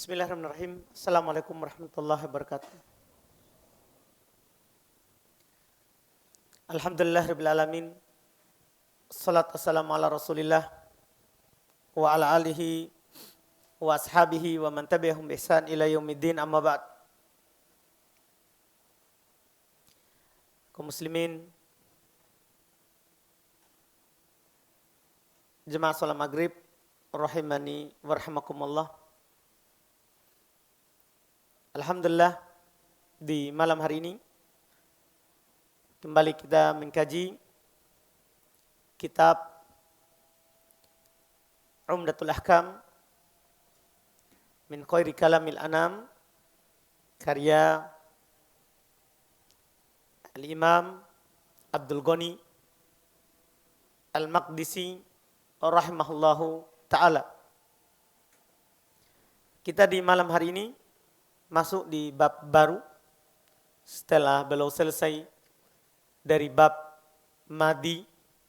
Bismillahirrahmanirrahim. Assalamualaikum warahmatullahi wabarakatuh. Alhamdulillahirabbil alamin. Shalatu wassalamu ala Rasulillah wa ala alihi wa ashabihi wa man tabi'ahum bi ihsan ila yaumiddin, amma ba'd. Kaum muslimin, jemaah salat maghrib rahimani wa rahimakumullah. Alhamdulillah, di malam hari ini kembali kita mengkaji kitab Umdatul Ahkam min Khairi Kalamil Anam, karya Al-Imam Abdul Ghani Al-Maqdisi rahimahullahu ta'ala. Kita di malam hari ini masuk di bab baru setelah beliau selesai dari bab madi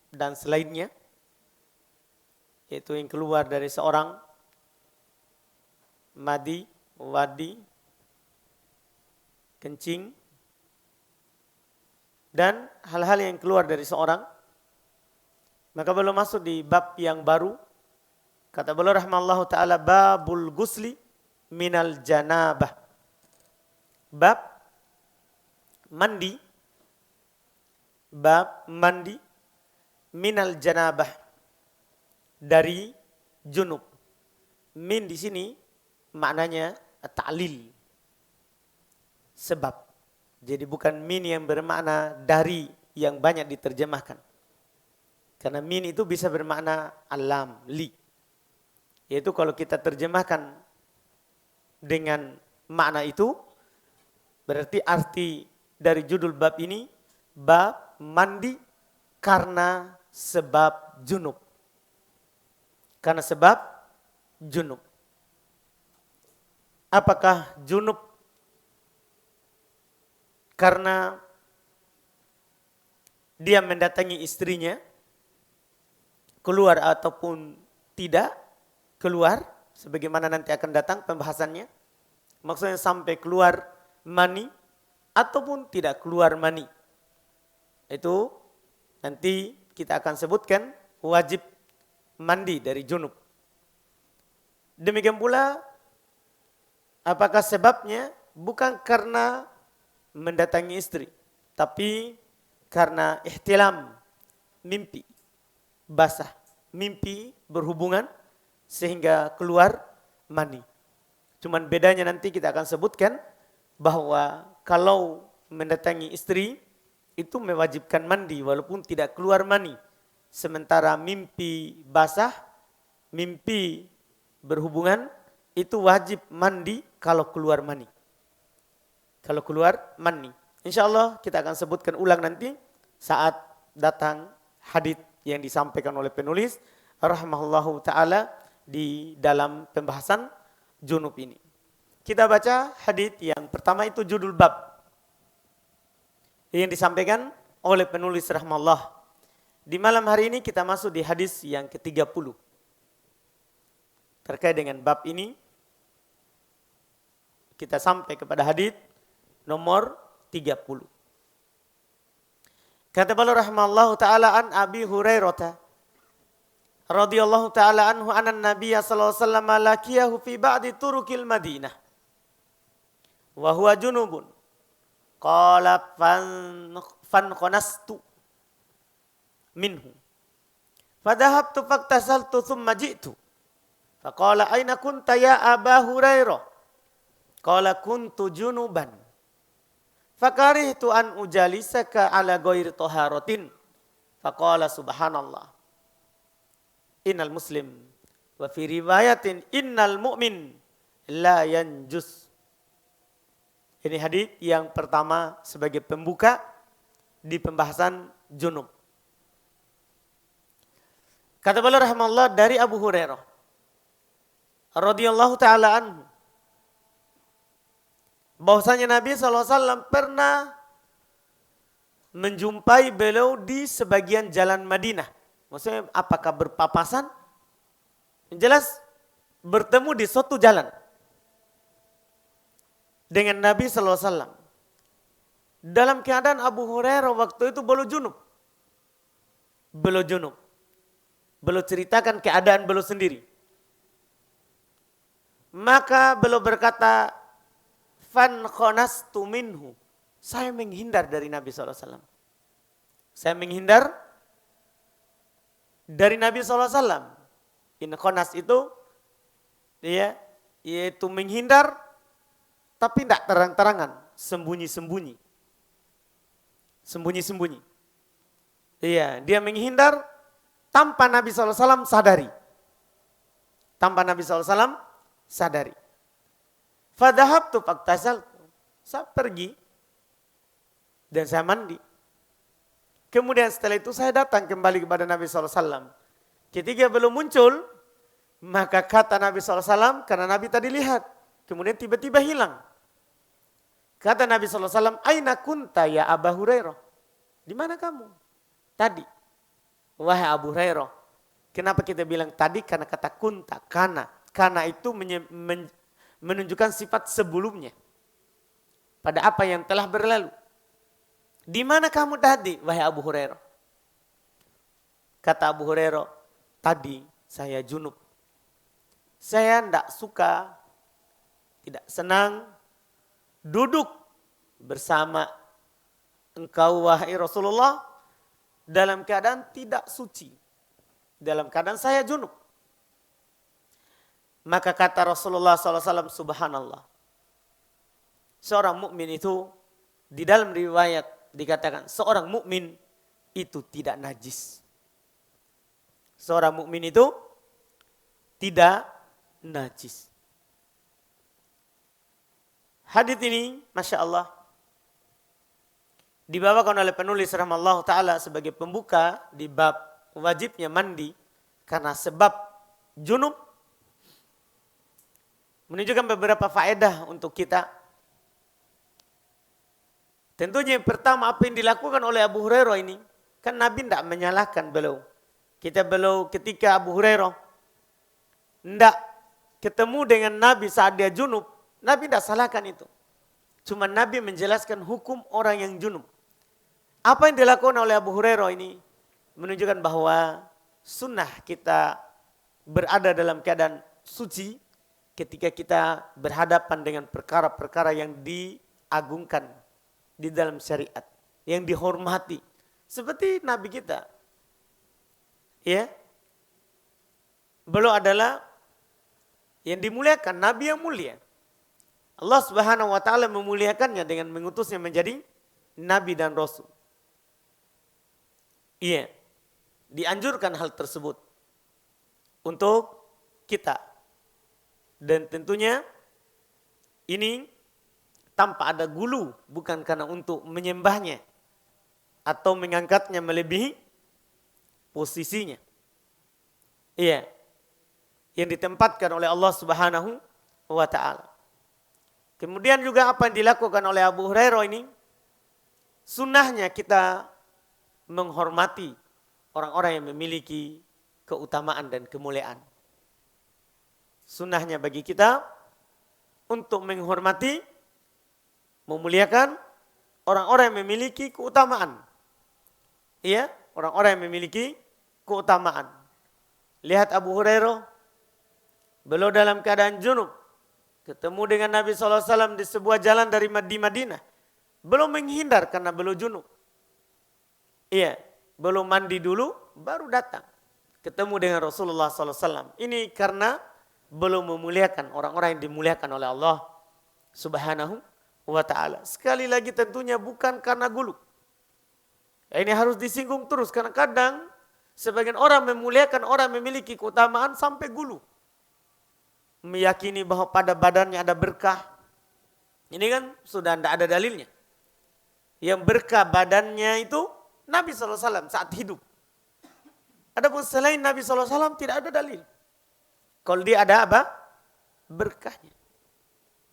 dan selainnya, yaitu yang keluar dari seorang, madi, wadi, kencing, dan hal-hal yang keluar dari seorang. Maka beliau masuk di bab yang baru. Kata beliau rahimahullahu ta'ala, babul gusli minal janabah. Bab mandi, minal janabah, dari junub. Min di sini maknanya ta'lil, sebab. Jadi bukan min yang bermakna dari yang banyak diterjemahkan. Karena min itu bisa bermakna alam, li. Yaitu kalau kita terjemahkan dengan makna itu, berarti arti dari judul bab ini, bab mandi karena sebab junub. Karena sebab junub. Apakah junub karena dia mendatangi istrinya, keluar ataupun tidak keluar, sebagaimana nanti akan datang pembahasannya. Maksudnya sampai keluar mani ataupun tidak keluar mani. Itu nanti kita akan sebutkan wajib mandi dari junub. Demikian pula apakah sebabnya bukan karena mendatangi istri, tapi karena ihtilam, mimpi basah, mimpi berhubungan sehingga keluar mani. Cuman bedanya nanti kita akan sebutkan bahwa kalau mendatangi istri itu mewajibkan mandi walaupun tidak keluar mani. Sementara mimpi basah, mimpi berhubungan itu wajib mandi kalau keluar mani. Kalau keluar mani. Insyaallah kita akan sebutkan ulang nanti saat datang hadits yang disampaikan oleh penulis rahimahullahu ta'ala di dalam pembahasan junub ini. Kita baca hadits yang pertama, itu judul bab yang disampaikan oleh penulis rahimahullah. Di malam hari ini kita masuk di hadis yang ke-30. Terkait dengan bab ini, kita sampai kepada hadits nomor 30. Kata beliau rahimahullahu ta'ala, an Abi Hurairah radhiyallahu ta'ala anhu anan Nabiy sallallahu alaihi wasallam laqiyahu fi ba'di turukil Madinah wa huwa junubun. Qala fan qanastu minhu. Fadhahabtu faktasaltu thumma ji'tu. Faqala aina kunta ya Aba Hurairah? Qala kuntu junuban. Fakarihtu an ujalisaka ala ghairi taharatin. Faqala subhanallah. Innal muslim wa fi riwayatin innal mu'min la yanjus. Ini hadis yang pertama sebagai pembuka di pembahasan junub. Kata beliau rahimahullah dari Abu Hurairah radhiyallahu ta'ala anhu, bahwasanya Nabi SAW pernah menjumpai beliau di sebagian jalan Madinah. Maksudnya apakah berpapasan? Yang jelas bertemu di suatu jalan. dengan Nabi sallallahu alaihi wasallam. Dalam keadaan Abu Hurairah waktu itu belum junub. Belum junub. Belum ceritakan keadaan belum sendiri. Maka beliau berkata, fan khonastu minhu. Saya menghindar dari Nabi SAW. Saya menghindar dari Nabi SAW. In khonas itu, ya, yaitu menghindar, tapi tidak terang-terangan, sembunyi-sembunyi. Sembunyi-sembunyi. Iya, dia menghindar tanpa Nabi SAW sadari. Tanpa Nabi SAW sadari. Fadhahabtu faktasal. Saya pergi dan saya mandi. Kemudian setelah itu saya datang kembali kepada Nabi SAW. Ketika belum muncul, maka kata Nabi SAW, karena Nabi tadi lihat, kemudian tiba-tiba hilang. Kata Nabi SAW, Aina kunta ya Abu Hurairah? Di mana kamu? Tadi. Wahai Abu Hurairah. Kenapa kita bilang tadi? Karena kata kunta, kana. Kana itu menunjukkan sifat sebelumnya. Pada apa yang telah berlalu. Di mana kamu tadi, wahai Abu Hurairah? Kata Abu Hurairah, tadi saya junub. Saya tidak suka, tidak senang duduk bersama engkau wahai Rasulullah dalam keadaan tidak suci. Dalam keadaan saya junub. Maka kata Rasulullah SAW, subhanallah. Seorang mukmin itu di dalam riwayat dikatakan seorang mukmin itu tidak najis. Seorang mukmin itu tidak najis. Hadits ini, Masya Allah, dibawakan oleh penulis rahimahullah ta'ala sebagai pembuka di bab wajibnya mandi karena sebab junub. Menunjukkan beberapa faedah untuk kita. Tentunya yang pertama apa yang dilakukan oleh Abu Hurairah ini, kan Nabi tidak menyalahkan beliau. Ketika Abu Hurairah tidak ketemu dengan Nabi saat dia junub, Nabi tidak salahkan itu. Cuma Nabi menjelaskan hukum orang yang junub. Apa yang dilakukan oleh Abu Hurairah ini menunjukkan bahwa sunnah kita berada dalam keadaan suci ketika kita berhadapan dengan perkara-perkara yang diagungkan di dalam syariat, yang dihormati. Seperti Nabi kita. Ya. Beliau adalah yang dimuliakan, Nabi yang mulia. Allah Subhanahu wa taala memuliakannya dengan mengutusnya menjadi nabi dan rasul. Iya. Dianjurkan hal tersebut untuk kita. Dan tentunya ini tanpa ada gulu, bukan karena untuk menyembahnya atau mengangkatnya melebihi posisinya. Iya. Yang ditempatkan oleh Allah Subhanahu wa taala. Kemudian juga apa yang dilakukan oleh Abu Hurairah ini, sunnahnya kita menghormati orang-orang yang memiliki keutamaan dan kemuliaan. Sunnahnya bagi kita untuk menghormati, memuliakan orang-orang yang memiliki keutamaan. Iya, orang-orang yang memiliki keutamaan. Lihat Abu Hurairah, beliau dalam keadaan junub, ketemu dengan Nabi SAW di sebuah jalan dari Madinah. Belum menghindar karena belum junub. Iya, belum mandi dulu, baru datang. Ketemu dengan Rasulullah SAW. Ini karena belum memuliakan orang-orang yang dimuliakan oleh Allah Subhanahu wa ta'ala. Sekali lagi tentunya bukan karena gulu. Ini harus disinggung terus karena kadang sebagian orang memuliakan orang memiliki keutamaan sampai gulu. Meyakini bahwa pada badannya ada berkah. Ini kan sudah tidak ada dalilnya. Yang berkah badannya itu Nabi SAW saat hidup. Adapun selain Nabi SAW tidak ada dalil. Kalau dia ada apa? Berkahnya.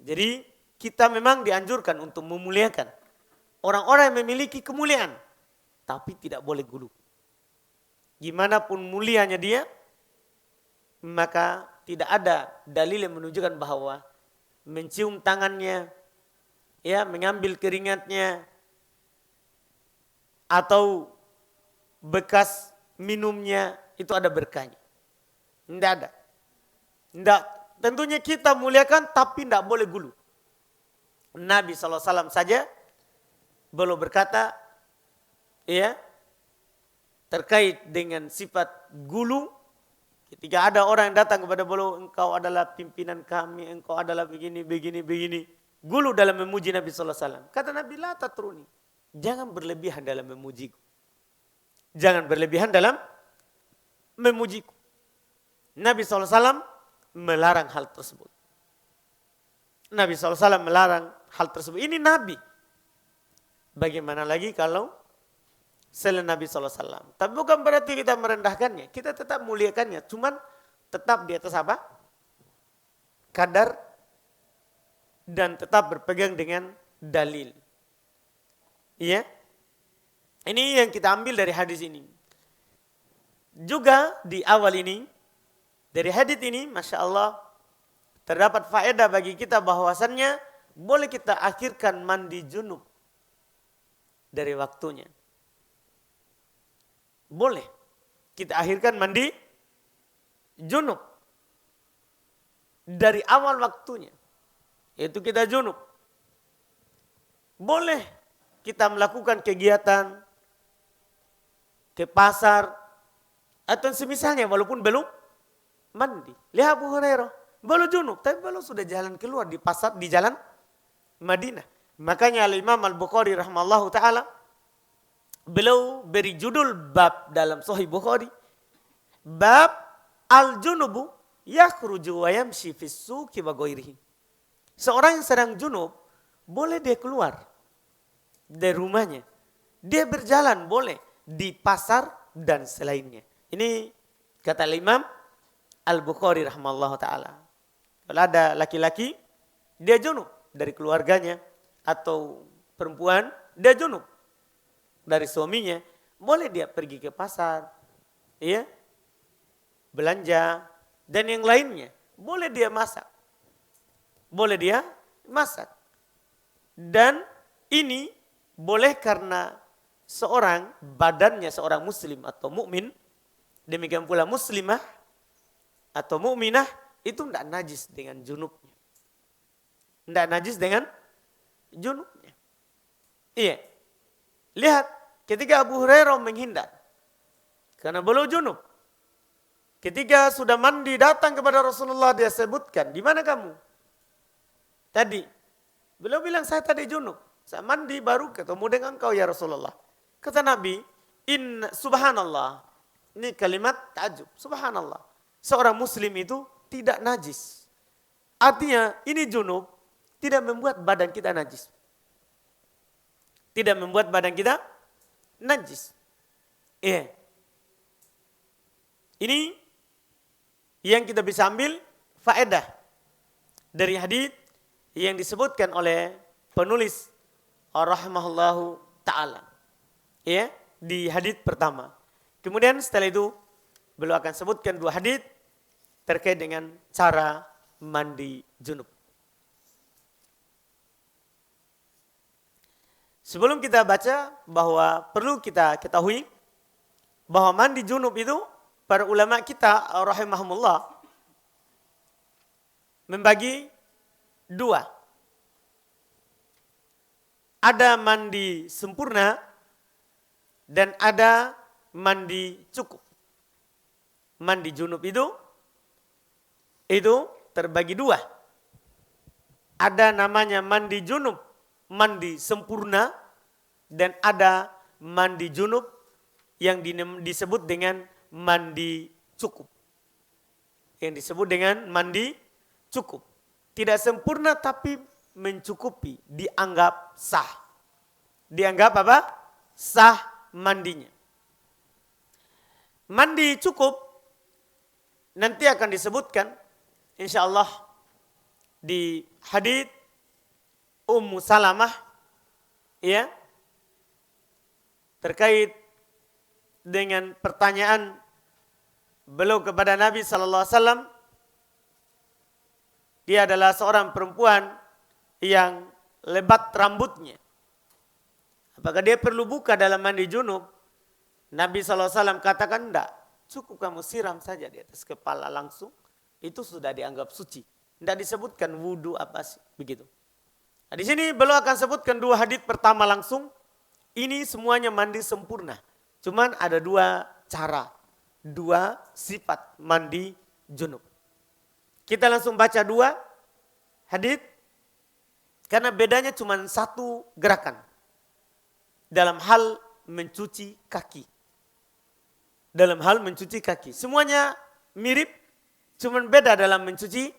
Jadi kita memang dianjurkan untuk memuliakan orang-orang yang memiliki kemuliaan. Tapi tidak boleh gulu. Gimana pun mulianya dia, maka tidak ada dalil yang menunjukkan bahwa mencium tangannya, ya mengambil keringatnya atau bekas minumnya itu ada berkahnya. Tidak ada. Tidak. Tentunya kita muliakan tapi tidak boleh gulu. Nabi SAW saja belum berkata ya terkait dengan sifat gulu. Ketika ada orang yang datang kepada beliau, engkau adalah pimpinan kami, engkau adalah begini. Gulu dalam memuji Nabi SAW. Kata Nabi, la tatruni. Jangan berlebihan dalam memujiku. Jangan berlebihan dalam memujiku. Nabi SAW melarang hal tersebut. Nabi SAW melarang hal tersebut. Ini Nabi. Bagaimana lagi kalau selain Nabi SAW. Tapi bukan berarti kita merendahkannya. Kita tetap muliakannya. Cuman tetap di atas apa? Kadar dan tetap berpegang dengan dalil. Iya. Ini yang kita ambil dari hadis ini. Juga di awal ini, dari hadis ini, Masya Allah, terdapat faedah bagi kita bahwasannya boleh kita akhirkan mandi junub dari waktunya. Boleh kita akhirkan mandi junub dari awal waktunya. Yaitu kita junub. Boleh kita melakukan kegiatan ke pasar atau semisalnya walaupun belum mandi. Lihat Abu Hurairah, belum junub tapi belum sudah jalan keluar di pasar di jalan Madinah. Makanya Imam Al-Bukhari rahimahullahu taala beliau beri judul bab dalam Sahih Bukhari, bab al-junubu yakhruju wa yamshi fis suqi wa ghairihi. Seorang yang sedang junub boleh dia keluar dari rumahnya. Dia berjalan boleh di pasar dan selainnya. Ini kata Imam Al-Bukhari rahimahullahu taala. Kalau ada laki-laki dia junub dari keluarganya atau perempuan dia junub dari suaminya, boleh dia pergi ke pasar, ya, belanja dan yang lainnya. Boleh dia masak. Boleh dia masak. Dan ini boleh karena seorang badannya seorang muslim atau mukmin, demikian pula muslimah atau mukminah itu tidak najis dengan junubnya. Tidak najis dengan junubnya. Iya. Lihat ketika Abu Hurairah menghindar karena beliau junub. Ketika sudah mandi datang kepada Rasulullah, dia sebutkan, "Di mana kamu?" Tadi. Beliau bilang, "Saya tadi junub. Saya mandi baru ketemu dengan kau ya Rasulullah." Kata Nabi, subhanallah. Ini kalimat takjub. Subhanallah. Seorang muslim itu tidak najis. Artinya ini junub tidak membuat badan kita najis. Tidak membuat badan kita najis. Iya. Ini yang kita bisa ambil faedah dari hadis yang disebutkan oleh penulis rahimahullahu taala. Ya, di hadis pertama. Kemudian setelah itu beliau akan sebutkan dua hadis terkait dengan cara mandi junub. Sebelum kita baca bahwa perlu kita ketahui bahwa mandi junub itu para ulama kita rahimahumullah membagi dua. Ada mandi sempurna dan ada mandi cukup. Mandi junub itu terbagi dua. Ada namanya mandi junub, mandi sempurna, dan ada mandi junub yang disebut dengan mandi cukup. Yang disebut dengan mandi cukup. Tidak sempurna tapi mencukupi, dianggap sah. Dianggap apa? Sah mandinya. Mandi cukup nanti akan disebutkan insyaallah di hadits Ummu Salamah ya terkait dengan pertanyaan beliau kepada Nabi sallallahu alaihi wasallam. Dia adalah seorang perempuan yang lebat rambutnya. Apakah dia perlu buka dalam mandi junub? Nabi SAW katakan enggak. Cukup kamu siram saja di atas kepala langsung. Itu sudah dianggap suci. Tidak disebutkan wudu apa sih. Begitu. Nah, di sini beliau akan sebutkan 2 hadits pertama langsung. Ini semuanya mandi sempurna. Cuman ada 2 cara. 2 sifat mandi junub. Kita langsung baca 2 hadits. Karena bedanya cuma 1 gerakan. Dalam hal mencuci kaki. Dalam hal mencuci kaki. Semuanya mirip. Cuman beda dalam mencuci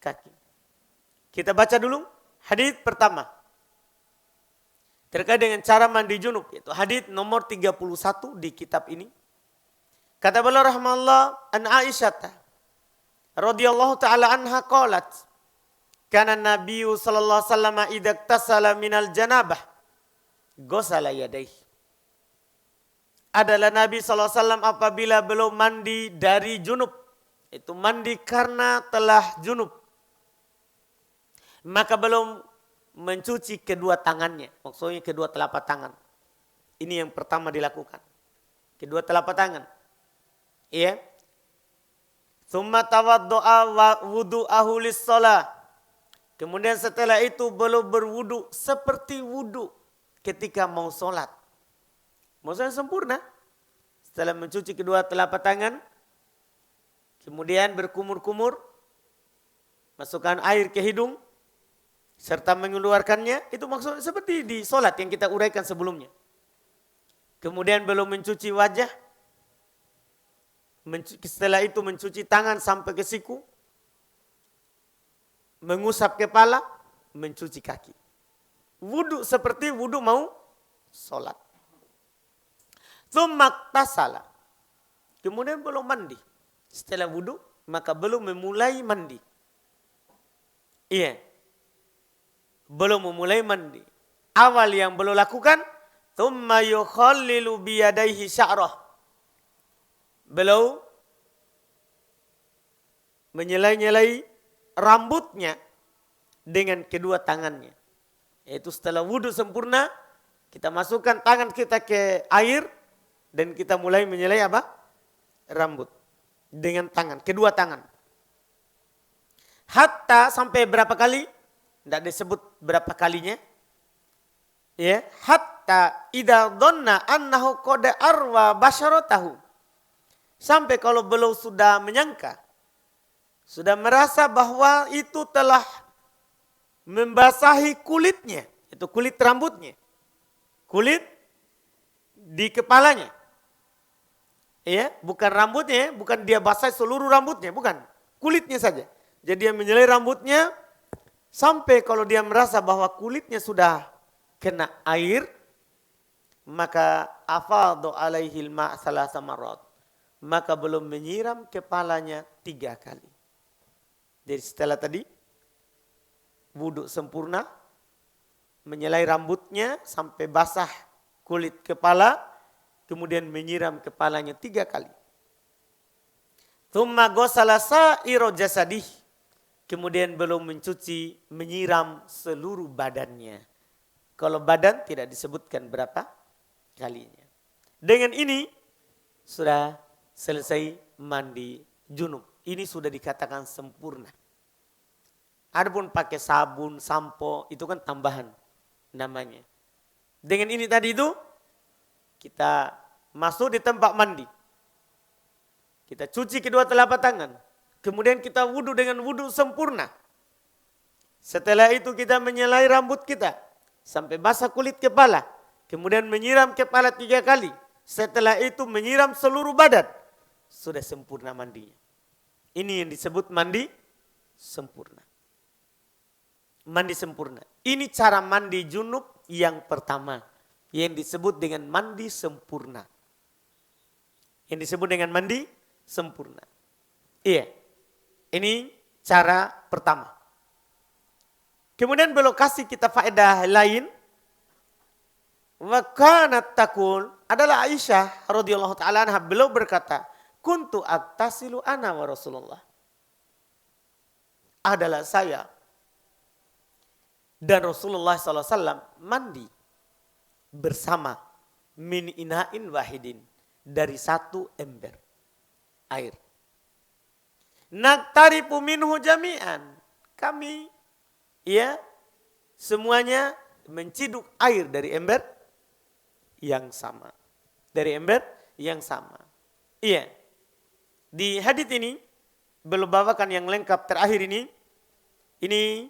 kaki. Kita baca dulu hadits pertama. Terkait dengan cara mandi junub. Yaitu hadits nomor 31 di kitab ini. Kata beliau rahmatullah an Aisyah radhiyallahu taala anha qalat kana Nabi sallallahu alaihi wasallam idza iktasala minal janabah ghasala yadayhi. Adalah Nabi sallallahu alaihi wasallam apabila beliau mandi dari junub, itu mandi karena telah junub, maka beliau mencuci kedua tangannya, maksudnya kedua telapak tangan. Ini yang pertama dilakukan. Kedua telapak tangan. Iya. Tsumma tawaddo'a wa wudu'ahu lis-shalah. Kemudian setelah itu beliau berwudu seperti wudu ketika mau sholat. Maksudnya sempurna. Setelah mencuci kedua telapak tangan, kemudian berkumur-kumur, masukkan air ke hidung, serta mengeluarkannya, itu maksudnya seperti di sholat yang kita uraikan sebelumnya. Kemudian belum mencuci wajah, setelah itu mencuci tangan sampai ke siku, mengusap kepala, mencuci kaki. Wudu seperti wudu mau sholat. Tsummaktasala. Kemudian belum mandi. Setelah wudu, maka belum memulai mandi. Iya. Belum memulai mandi. Awal yang belum lakukan, tsumma yukhallilu biyadaihi sya'rah. Beliau menyelai-nyelai rambutnya dengan kedua tangannya. Yaitu setelah wudhu sempurna, kita masukkan tangan kita ke air dan kita mulai menyelai apa? Rambut. Dengan tangan, kedua tangan. Hatta sampai berapa kali? Tidak disebut berapa kalinya. Ya, hatta idza dhanna annahu qad arwa basyaratahu. Sampai kalau beliau sudah menyangka, sudah merasa bahwa itu telah membasahi kulitnya, itu kulit rambutnya, kulit di kepalanya. Ya, bukan rambutnya, bukan dia basah seluruh rambutnya, bukan, kulitnya saja. Jadi dia menyelai rambutnya sampai kalau dia merasa bahwa kulitnya sudah kena air, maka afadhu alaihil ma' salasa marrat. Maka belum menyiram kepalanya 3 kali. Jadi setelah tadi wudhu sempurna, menyelai rambutnya sampai basah kulit kepala, kemudian menyiram kepalanya 3 kali. Tsumma ghasala sa'ira jasadih. Kemudian belum mencuci, menyiram seluruh badannya. Kalau badan tidak disebutkan berapa kalinya. Dengan ini sudah selesai mandi junub. Ini sudah dikatakan sempurna. Adapun pakai sabun, sampo, itu kan tambahan namanya. Dengan ini tadi itu, kita masuk di tempat mandi. Kita cuci kedua telapak tangan. Kemudian kita wudhu dengan wudhu sempurna. Setelah itu kita menyelai rambut kita sampai basah kulit kepala. Kemudian menyiram kepala 3 kali. Setelah itu menyiram seluruh badan. Sudah sempurna mandinya. Ini yang disebut mandi sempurna. Mandi sempurna. Ini cara mandi junub yang pertama. Yang disebut dengan mandi sempurna. Yang disebut dengan mandi sempurna. Iya. Ini cara pertama. Kemudian beliau kasih kita faedah lain. Wa kanat takul, adalah Aisyah radhiyallahu taala anha, beliau berkata, kuntu aktasilu ana wa Rasulullah. Adalah saya Dan Rasulullah SAW mandi bersama min ina'in wahidin, dari satu ember air. Naktarifu minhu jami'an, kami ya semuanya menciduk air dari ember yang sama. Dari ember yang sama. Iya. Di hadits ini belum bawakan yang lengkap terakhir ini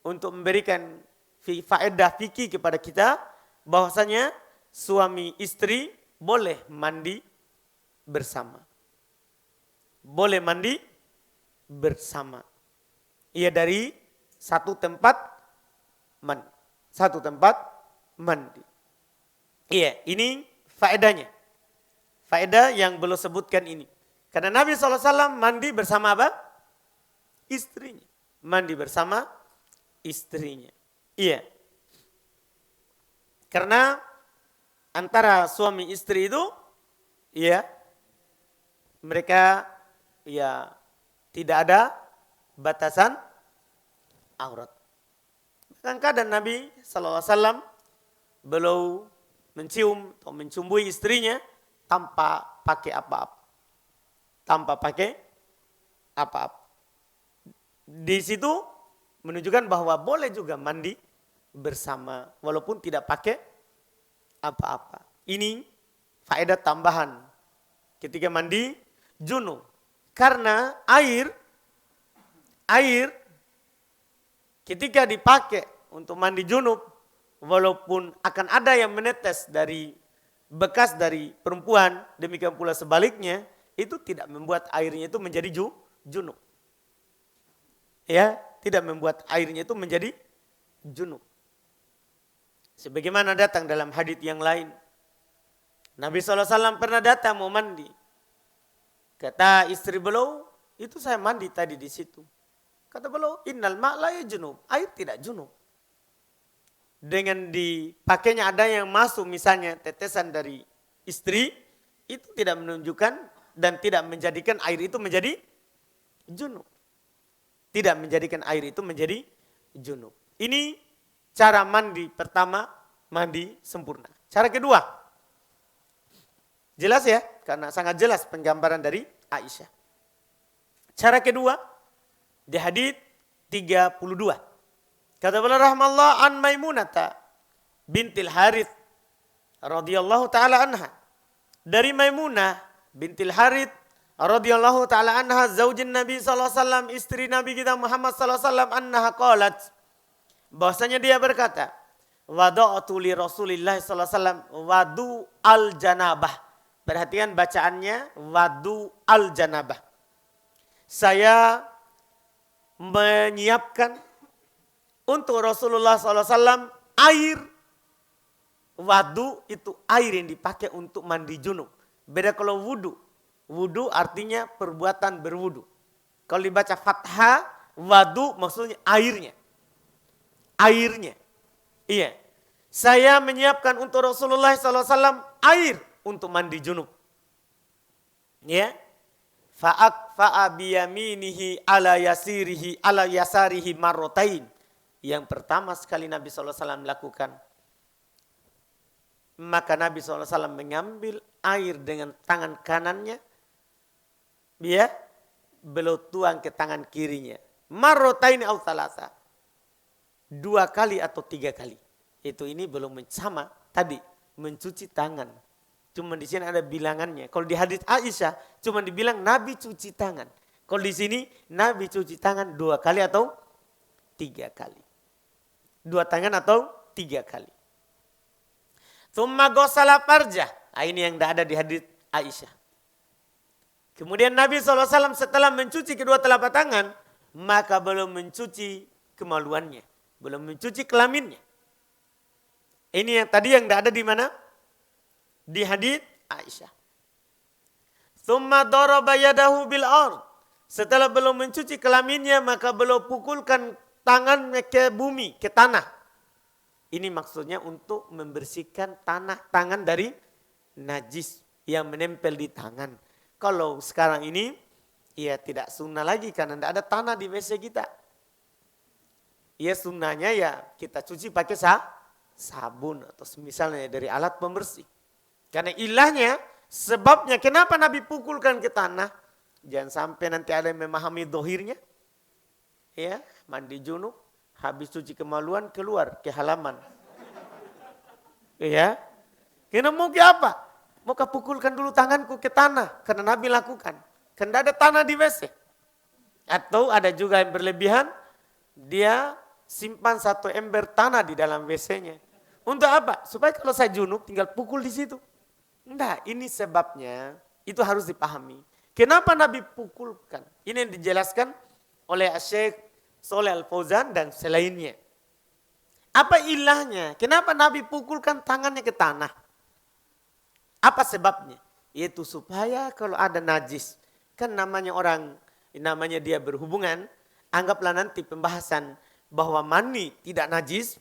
untuk memberikan faedah fikih kepada kita bahwasanya suami istri boleh mandi bersama. Boleh mandi bersama. Ia dari satu tempat mandi. Satu tempat mandi. Iya, ini faedahnya. Faedah yang belum sebutkan ini. Karena Nabi SAW mandi bersama apa? Istrinya. Mandi bersama istrinya. Iya. Karena antara suami istri itu, ya, mereka ya tidak ada batasan aurat. Kadang-kadang Nabi SAW belum mencium atau mencumbui istrinya tanpa pakai apa-apa. Tanpa pakai apa-apa. Di situ menunjukkan bahwa boleh juga mandi bersama walaupun tidak pakai apa-apa. Ini faedah tambahan ketika mandi junub. Karena air ketika dipakai untuk mandi junub, walaupun akan ada yang menetes dari bekas dari perempuan, demikian pula sebaliknya, itu tidak membuat airnya itu menjadi junub. Ya, tidak membuat airnya itu menjadi junub. Sebagaimana datang dalam hadits yang lain. Nabi SAW pernah datang mau mandi. Kata istri beliau, itu saya mandi tadi di situ. Kata beliau, innal ma'la junub. Air tidak junub. Dengan dipakainya ada yang masuk misalnya tetesan dari istri, itu tidak menunjukkan dan tidak menjadikan air itu menjadi junub. Tidak menjadikan air itu menjadi junub. Ini cara mandi pertama, mandi sempurna. Cara kedua, jelas ya, karena sangat jelas penggambaran dari Aisyah. Cara kedua, di hadits 32. Kata beliau rahmallahu an Maimunata bintil Harith radhiyallahu taala anha. Dari Maimunah bintil Harith radhiyallahu taala anha zaujin Nabi sallallahu alaihi wasallam, istri Nabi kita Muhammad sallallahu alaihi wasallam, annaha qalat, bahwasanya dia berkata, wada'tu li Rasulillah sallallahu alaihi wasallam wadu al-janabah. Perhatikan bacaannya, wadu al-janabah. Saya menyiapkan untuk Rasulullah SAW air. Wadu itu air yang dipakai untuk mandi junub. Beda kalau wudu. Wudu artinya perbuatan berwudu. Kalau dibaca fathah, wadu maksudnya airnya. Airnya. Iya. Saya menyiapkan untuk Rasulullah SAW air untuk mandi junub. Ya. Fa'akfa'a biyaminihi ala yasirihi ala yasarihi marrotain. Yang pertama sekali Nabi SAW lakukan, maka Nabi SAW mengambil air dengan tangan kanannya, ya, beliau tuang ke tangan kirinya. Marrotain au thalatha. 2 kali atau 3 kali. Itu ini belum sama tadi mencuci tangan. Cuma di sini ada bilangannya. Kalau di hadits Aisyah cuma dibilang Nabi cuci tangan. Kalau di sini Nabi cuci tangan 2 kali atau 3 kali. 2 tangan atau 3 kali. Tsumma ghassala farjah. Ini yang tidak ada di hadits Aisyah. Kemudian Nabi SAW setelah mencuci kedua telapak tangan, maka belum mencuci kemaluannya. Belum mencuci kelaminnya. Ini yang tadi yang tidak ada di mana? Di hadits Aisyah. Tsumma daraba yadahu bil ard. Setelah belum mencuci kelaminnya, maka belum pukulkan tangannya ke bumi, ke tanah. Ini maksudnya untuk membersihkan tangan dari najis yang menempel di tangan. Kalau sekarang ini, ya tidak sunnah lagi karena tidak ada tanah di WC kita. Ya sunnahnya ya kita cuci pakai sabun atau misalnya dari alat pembersih. Karena ilahnya, sebabnya kenapa Nabi pukulkan ke tanah. Jangan sampai nanti ada yang memahami dohirnya. Ya, mandi junub, habis cuci kemaluan keluar ke halaman. Ya, kena mau ke apa? Mau pukulkan dulu tanganku ke tanah. Karena Nabi lakukan. Karena ada tanah di WC. Atau ada juga yang berlebihan, dia simpan satu ember tanah di dalam WC-nya. Untuk apa? Supaya kalau saya junub tinggal pukul di situ. Enggak, ini sebabnya. Itu harus dipahami. Kenapa Nabi pukulkan? Ini yang dijelaskan oleh Syekh Shalih Al Fauzan dan selainnya. Apa ilahnya? Kenapa Nabi pukulkan tangannya ke tanah? Apa sebabnya? Yaitu supaya kalau ada najis. Kan namanya orang, namanya dia berhubungan. Anggaplah nanti pembahasan bahwa mani tidak najis.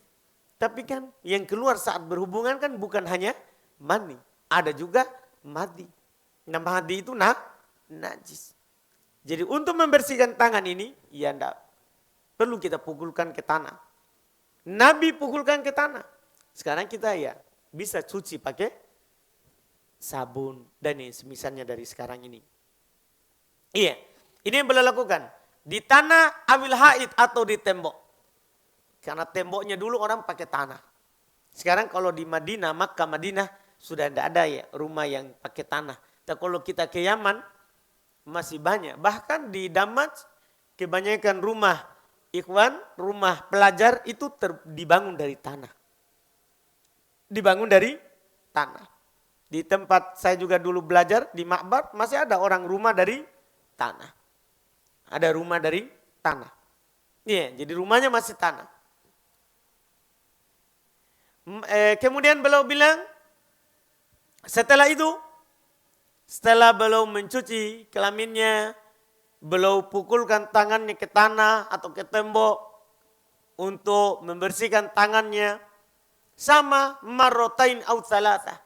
Tapi kan yang keluar saat berhubungan kan bukan hanya mani. Ada juga madi. Nah madi itu najis. Jadi untuk membersihkan tangan ini, ya enggak perlu kita pukulkan ke tanah. Nabi pukulkan ke tanah. Sekarang kita ya bisa cuci pakai sabun dan ini semisalnya dari sekarang ini. Iya, ini yang boleh lakukan. Di tanah awil haid atau di tembok. Karena temboknya dulu orang pakai tanah. Sekarang kalau di Madinah, Makkah, Madinah sudah tidak ada ya rumah yang pakai tanah. Tapi kalau kita ke Yaman masih banyak. Bahkan di Damas kebanyakan rumah ikhwan, rumah pelajar itu dibangun dari tanah. Dibangun dari tanah. Di tempat saya juga dulu belajar di Makbar masih ada orang rumah dari tanah. Ada rumah dari tanah. Iya, jadi rumahnya masih tanah. Kemudian beliau bilang, setelah itu, setelah beliau mencuci kelaminnya, beliau pukulkan tangannya ke tanah atau ke tembok untuk membersihkan tangannya. Sama marrotain au thalatha.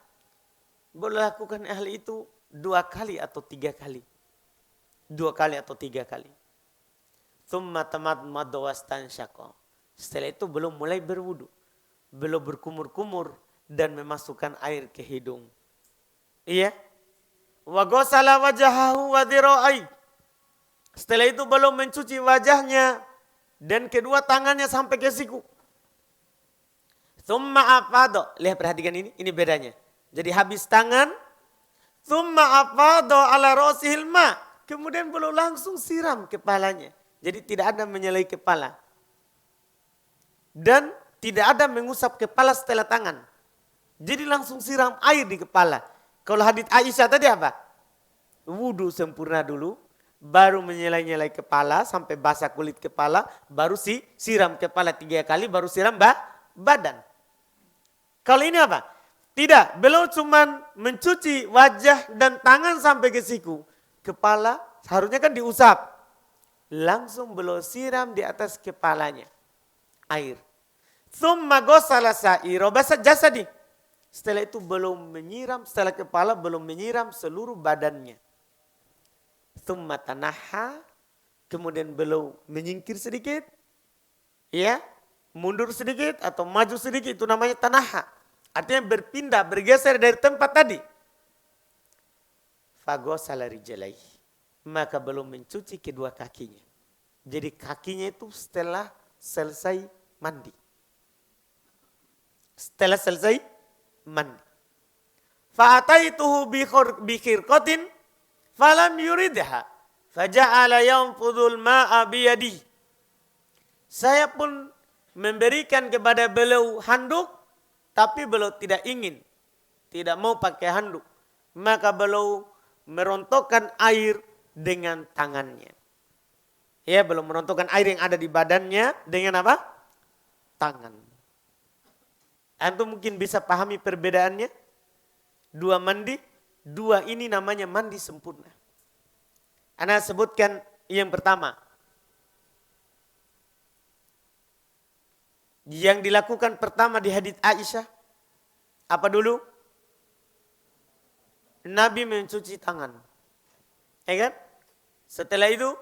Boleh lakukan ahli itu 2 kali atau 3 kali. 2 kali atau 3 kali. Thumma tamadmada wastansyaqa. Setelah itu belum mulai berwudu. Belum berkumur-kumur dan memasukkan air ke hidung. Iya. Wa ghasala wajahahu wa dhira'i. Setelah itu belum mencuci wajahnya dan kedua tangannya sampai ke siku. Thumma afadha. Lihat perhatikan ini bedanya. Jadi habis tangan, thumma afadha ala ra'sihil ma. Kemudian belum langsung siram kepalanya. Jadi tidak ada menyelai kepala. Dan tidak ada mengusap kepala setelah tangan. Jadi langsung siram air di kepala. Kalau hadits Aisyah tadi apa? Wudu sempurna dulu. Baru menyelai-nyelai kepala sampai basah kulit kepala. Baru siram kepala 3 kali. Baru siram badan. Kalau ini apa? Tidak. Beliau cuma mencuci wajah dan tangan sampai ke siku. Kepala harusnya kan diusap. Langsung beliau siram di atas kepalanya. Air. Thumma ghasala sa'ira jasadi. Setelah itu belum menyiram, setelah kepala belum menyiram seluruh badannya. Thumma tanaha, kemudian belum menyingkir sedikit. Ya, mundur sedikit atau maju sedikit, itu namanya tanaha. Artinya berpindah, bergeser dari tempat tadi. Faghasala rijlaihi. Maka belum mencuci kedua kakinya. Jadi kakinya itu setelah selesai mandi. Setelah selesai mandi. Fa'ataituhu bi khirqatin falam yuridha. Faja'ala yanfudul ma'a biyadihi. Saya pun memberikan kepada beliau handuk, tapi beliau tidak ingin. Tidak mau pakai handuk. Maka beliau merontokkan air dengan tangannya. Ya, belum merontokkan air yang ada di badannya dengan apa? Tangan. Antum mungkin bisa pahami perbedaannya. 2 mandi, 2 ini namanya mandi sempurna. Ana sebutkan yang pertama. Yang dilakukan pertama di hadits Aisyah. Apa dulu? Nabi mencuci tangan. Ya kan? Setelah itu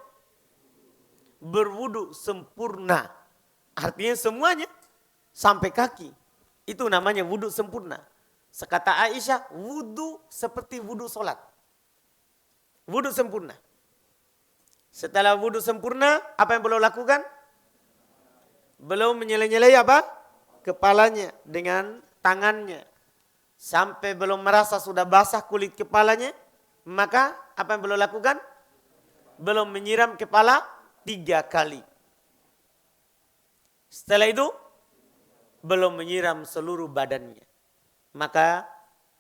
berwudu sempurna. Artinya semuanya sampai kaki. Itu namanya wudhu sempurna. Sekata Aisyah, wudhu seperti wudhu sholat. Wudhu sempurna. Setelah wudhu sempurna, apa yang beliau lakukan? Beliau menyelai-nyelai apa? Kepalanya dengan tangannya. Sampai belum merasa sudah basah kulit kepalanya. Maka apa yang beliau lakukan? Belum menyiram kepala 3 kali. Setelah itu, belum menyiram seluruh badannya. Maka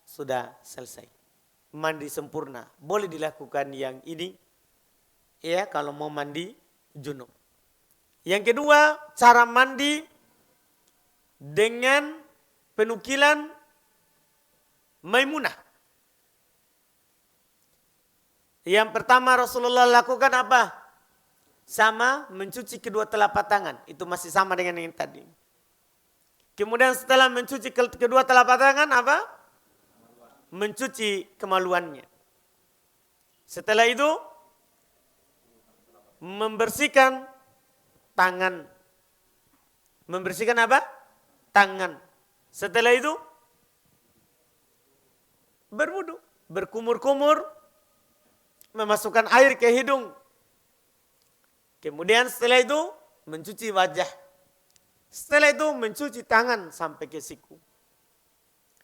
sudah selesai. Mandi sempurna. Boleh dilakukan yang ini. Ya, kalau mau mandi junub. Yang kedua, cara mandi dengan penukilan Maimunah. Yang pertama Rasulullah lakukan apa? Sama mencuci kedua telapak tangan. Itu masih sama dengan yang tadi. Kemudian setelah mencuci kedua telapak tangan apa? Mencuci kemaluannya. Setelah itu membersihkan tangan. Membersihkan apa? Tangan. Setelah itu berwudu, berkumur-kumur, memasukkan air ke hidung. Kemudian setelah itu mencuci wajah. Setelah itu mencuci tangan sampai ke siku.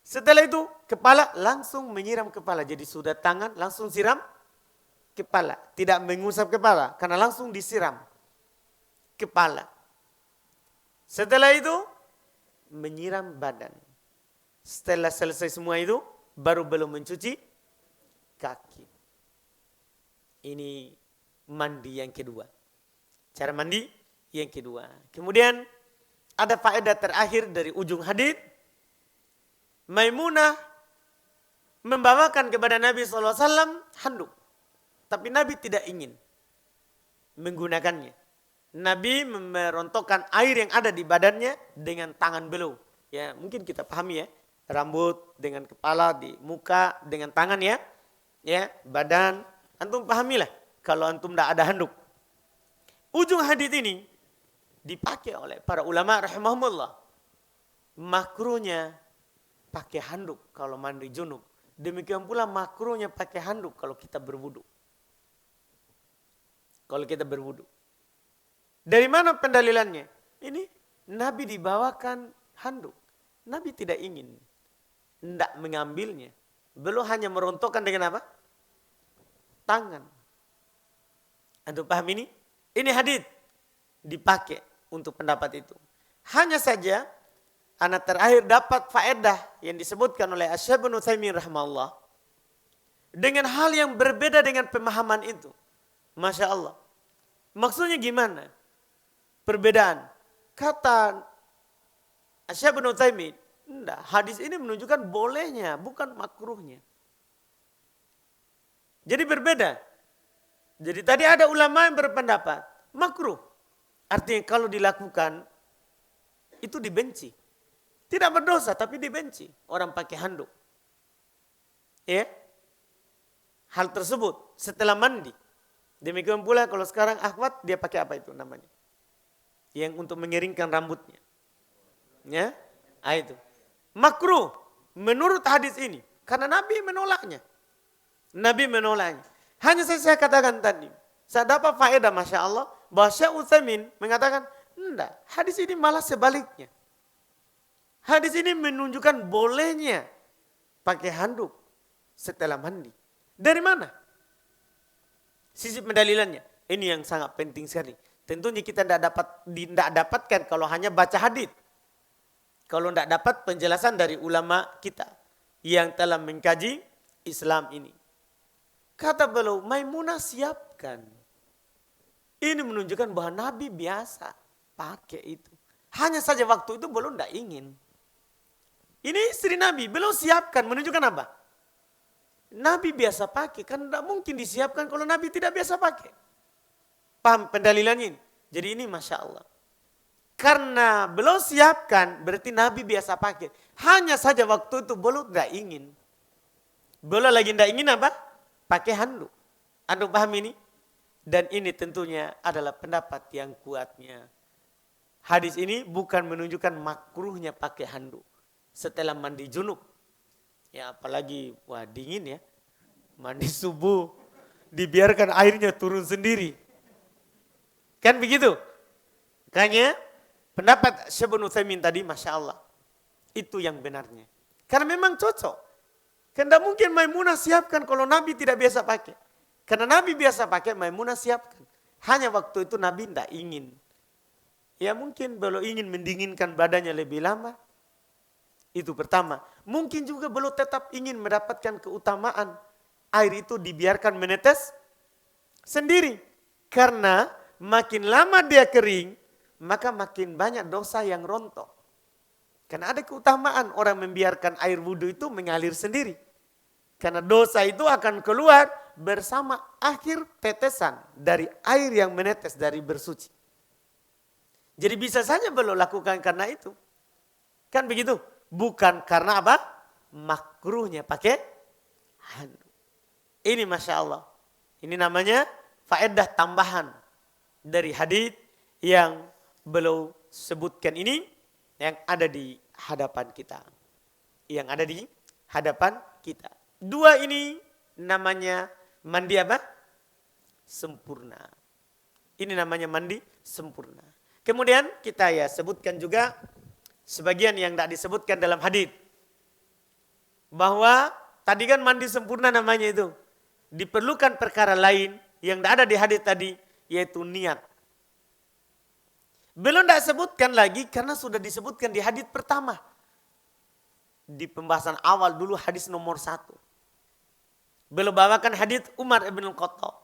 Setelah itu kepala langsung menyiram kepala. Jadi sudah tangan langsung siram kepala. Tidak mengusap kepala karena langsung disiram kepala. Setelah itu menyiram badan. Setelah selesai semua itu baru belum mencuci kaki. Ini mandi yang kedua. Cara mandi yang kedua. Kemudian ada faedah terakhir dari ujung hadis. Maimunah membawakan kepada Nabi SAW handuk. Tapi Nabi tidak ingin menggunakannya. Nabi merontokkan air yang ada di badannya dengan tangan beliau. Ya, mungkin kita pahami ya. Rambut dengan kepala, di muka dengan tangan ya. Ya, badan. Antum pahamilah kalau antum tidak ada handuk. Ujung hadis ini dipakai oleh para ulama rahimahumullah. Makruhnya pakai handuk kalau mandi junub. Demikian pula makruhnya pakai handuk kalau kita berwudu. Kalau kita berwudu. Dari mana pendalilannya? Ini Nabi dibawakan handuk. Nabi tidak ingin. Tidak mengambilnya. Belum hanya merontokkan dengan apa? Tangan. Antum paham ini? Ini hadis dipakai untuk pendapat itu. Hanya saja anak terakhir dapat faedah yang disebutkan oleh Asy-Syaikh Ibnu Utsaimin rahimahullah dengan hal yang berbeda dengan pemahaman itu. Masya Allah. Maksudnya gimana? Perbedaan. Kata Asy-Syaikh Ibnu Utsaimin, enggak, hadis ini menunjukkan bolehnya, bukan makruhnya. Jadi berbeda. Jadi tadi ada ulama yang berpendapat makruh. Artinya kalau dilakukan itu dibenci. Tidak berdosa tapi dibenci orang pakai handuk. Ya. Hal tersebut setelah mandi. Demikian pula kalau sekarang akhwat dia pakai apa itu namanya? Yang untuk mengeringkan rambutnya. Ya. Itu. Makruh menurut hadis ini karena Nabi menolaknya. Nabi menolaknya. Hanya saya katakan tadi, saya dapat faedah Masya Allah, bahwa Syekh Utsaimin mengatakan, enggak, hadis ini malah sebaliknya. Hadis ini menunjukkan bolehnya pakai handuk setelah mandi. Dari mana? Sisi pendalilannya. Ini yang sangat penting sekali. Tentunya kita tidak dapatkan kalau hanya baca hadis. Kalau tidak dapat penjelasan dari ulama kita yang telah mengkaji Islam ini. Kata beliau, Maimunah siapkan. Ini menunjukkan bahwa Nabi biasa pakai itu. Hanya saja waktu itu beliau tidak ingin. Ini istri Nabi, beliau siapkan menunjukkan apa? Nabi biasa pakai, kan tidak mungkin disiapkan kalau Nabi tidak biasa pakai. Paham pendalilannya ini? Jadi ini Masya Allah. Karena beliau siapkan, berarti Nabi biasa pakai. Hanya saja waktu itu beliau tidak ingin. Beliau lagi tidak ingin apa? Pakai handuk. Anda paham ini? Dan ini tentunya adalah pendapat yang kuatnya. hadis ini bukan menunjukkan makruhnya pakai handuk setelah mandi junub. Ya apalagi wah dingin ya. Mandi subuh dibiarkan airnya turun sendiri. Kan begitu? Makanya pendapat Syekh Ibnu Utsaimin tadi Masya Allah. Itu yang benarnya. Karena memang cocok. Karena mungkin Maimunah siapkan kalau Nabi tidak biasa pakai. Karena Nabi biasa pakai, Maimunah siapkan. Hanya waktu itu Nabi tidak ingin. Ya mungkin belum ingin mendinginkan badannya lebih lama. Itu pertama. Mungkin juga belum tetap ingin mendapatkan keutamaan. Air itu dibiarkan menetes sendiri. Karena makin lama dia kering, maka makin banyak dosa yang rontok. Karena ada keutamaan orang membiarkan air wudhu itu mengalir sendiri. Karena dosa itu akan keluar bersama akhir tetesan dari air yang menetes dari bersuci. Jadi bisa saja belum lakukan karena itu. Kan begitu? Bukan karena apa? Makruhnya pakai handuk. Ini Masya Allah. Ini namanya faedah tambahan dari hadis yang beliau sebutkan ini yang ada di hadapan kita. Yang ada di hadapan kita. Dua ini namanya mandi apa? Sempurna. Ini namanya mandi sempurna. Kemudian kita ya sebutkan juga sebagian yang tidak disebutkan dalam hadis. Bahwa tadi kan mandi sempurna namanya itu. Diperlukan perkara lain yang tidak ada di hadis tadi, yaitu niat. Belum tidak sebutkan lagi karena sudah disebutkan di hadis pertama. Di pembahasan awal dulu hadis nomor 1. Belum bawakan hadis Umar ibn Khattab.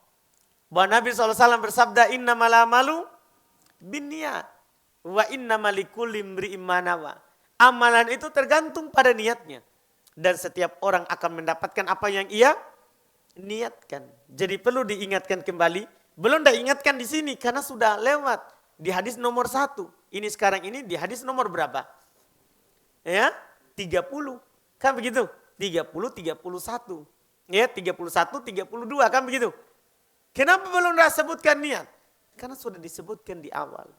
Bahwa Nabi SAW bersabda, innamal a'malu binniyat wa innamal likulli imri'in ma nawa. Amalan itu tergantung pada niatnya. Dan setiap orang akan mendapatkan apa yang ia niatkan. Jadi perlu diingatkan kembali. Belum diingatkan di sini karena sudah lewat di hadis nomor 1. Ini sekarang ini di hadis nomor berapa? Ya, 30. Kan begitu? 30, 31. Ya, 31, 32 kan begitu? Kenapa belum disebutkan niat? Karena sudah disebutkan di awal.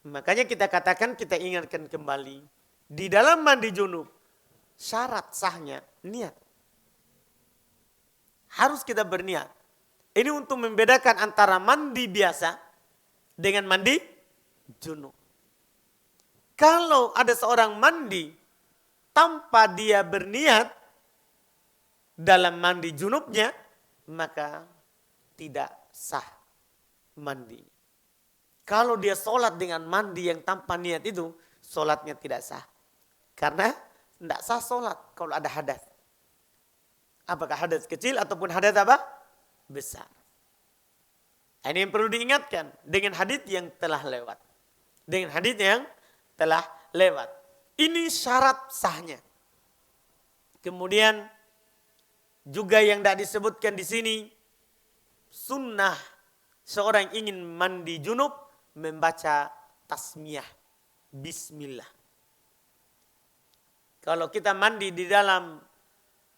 Makanya kita katakan, kita ingatkan kembali. Di dalam mandi junub, syarat sahnya niat. Harus kita berniat. Ini untuk membedakan antara mandi biasa dengan mandi junub. Kalau ada seorang mandi tanpa dia berniat dalam mandi junubnya, maka tidak sah mandi. Kalau dia sholat dengan mandi yang tanpa niat itu, sholatnya tidak sah. Karena tidak sah sholat kalau ada hadas. Apakah hadas kecil ataupun hadas apa? Besar. Ini yang perlu diingatkan dengan hadis yang telah lewat. Dengan hadis yang telah lewat. Ini syarat sahnya. Kemudian juga yang tidak disebutkan di sini, sunnah seorang ingin mandi junub membaca tasmiyah, bismillah. Kalau kita mandi di dalam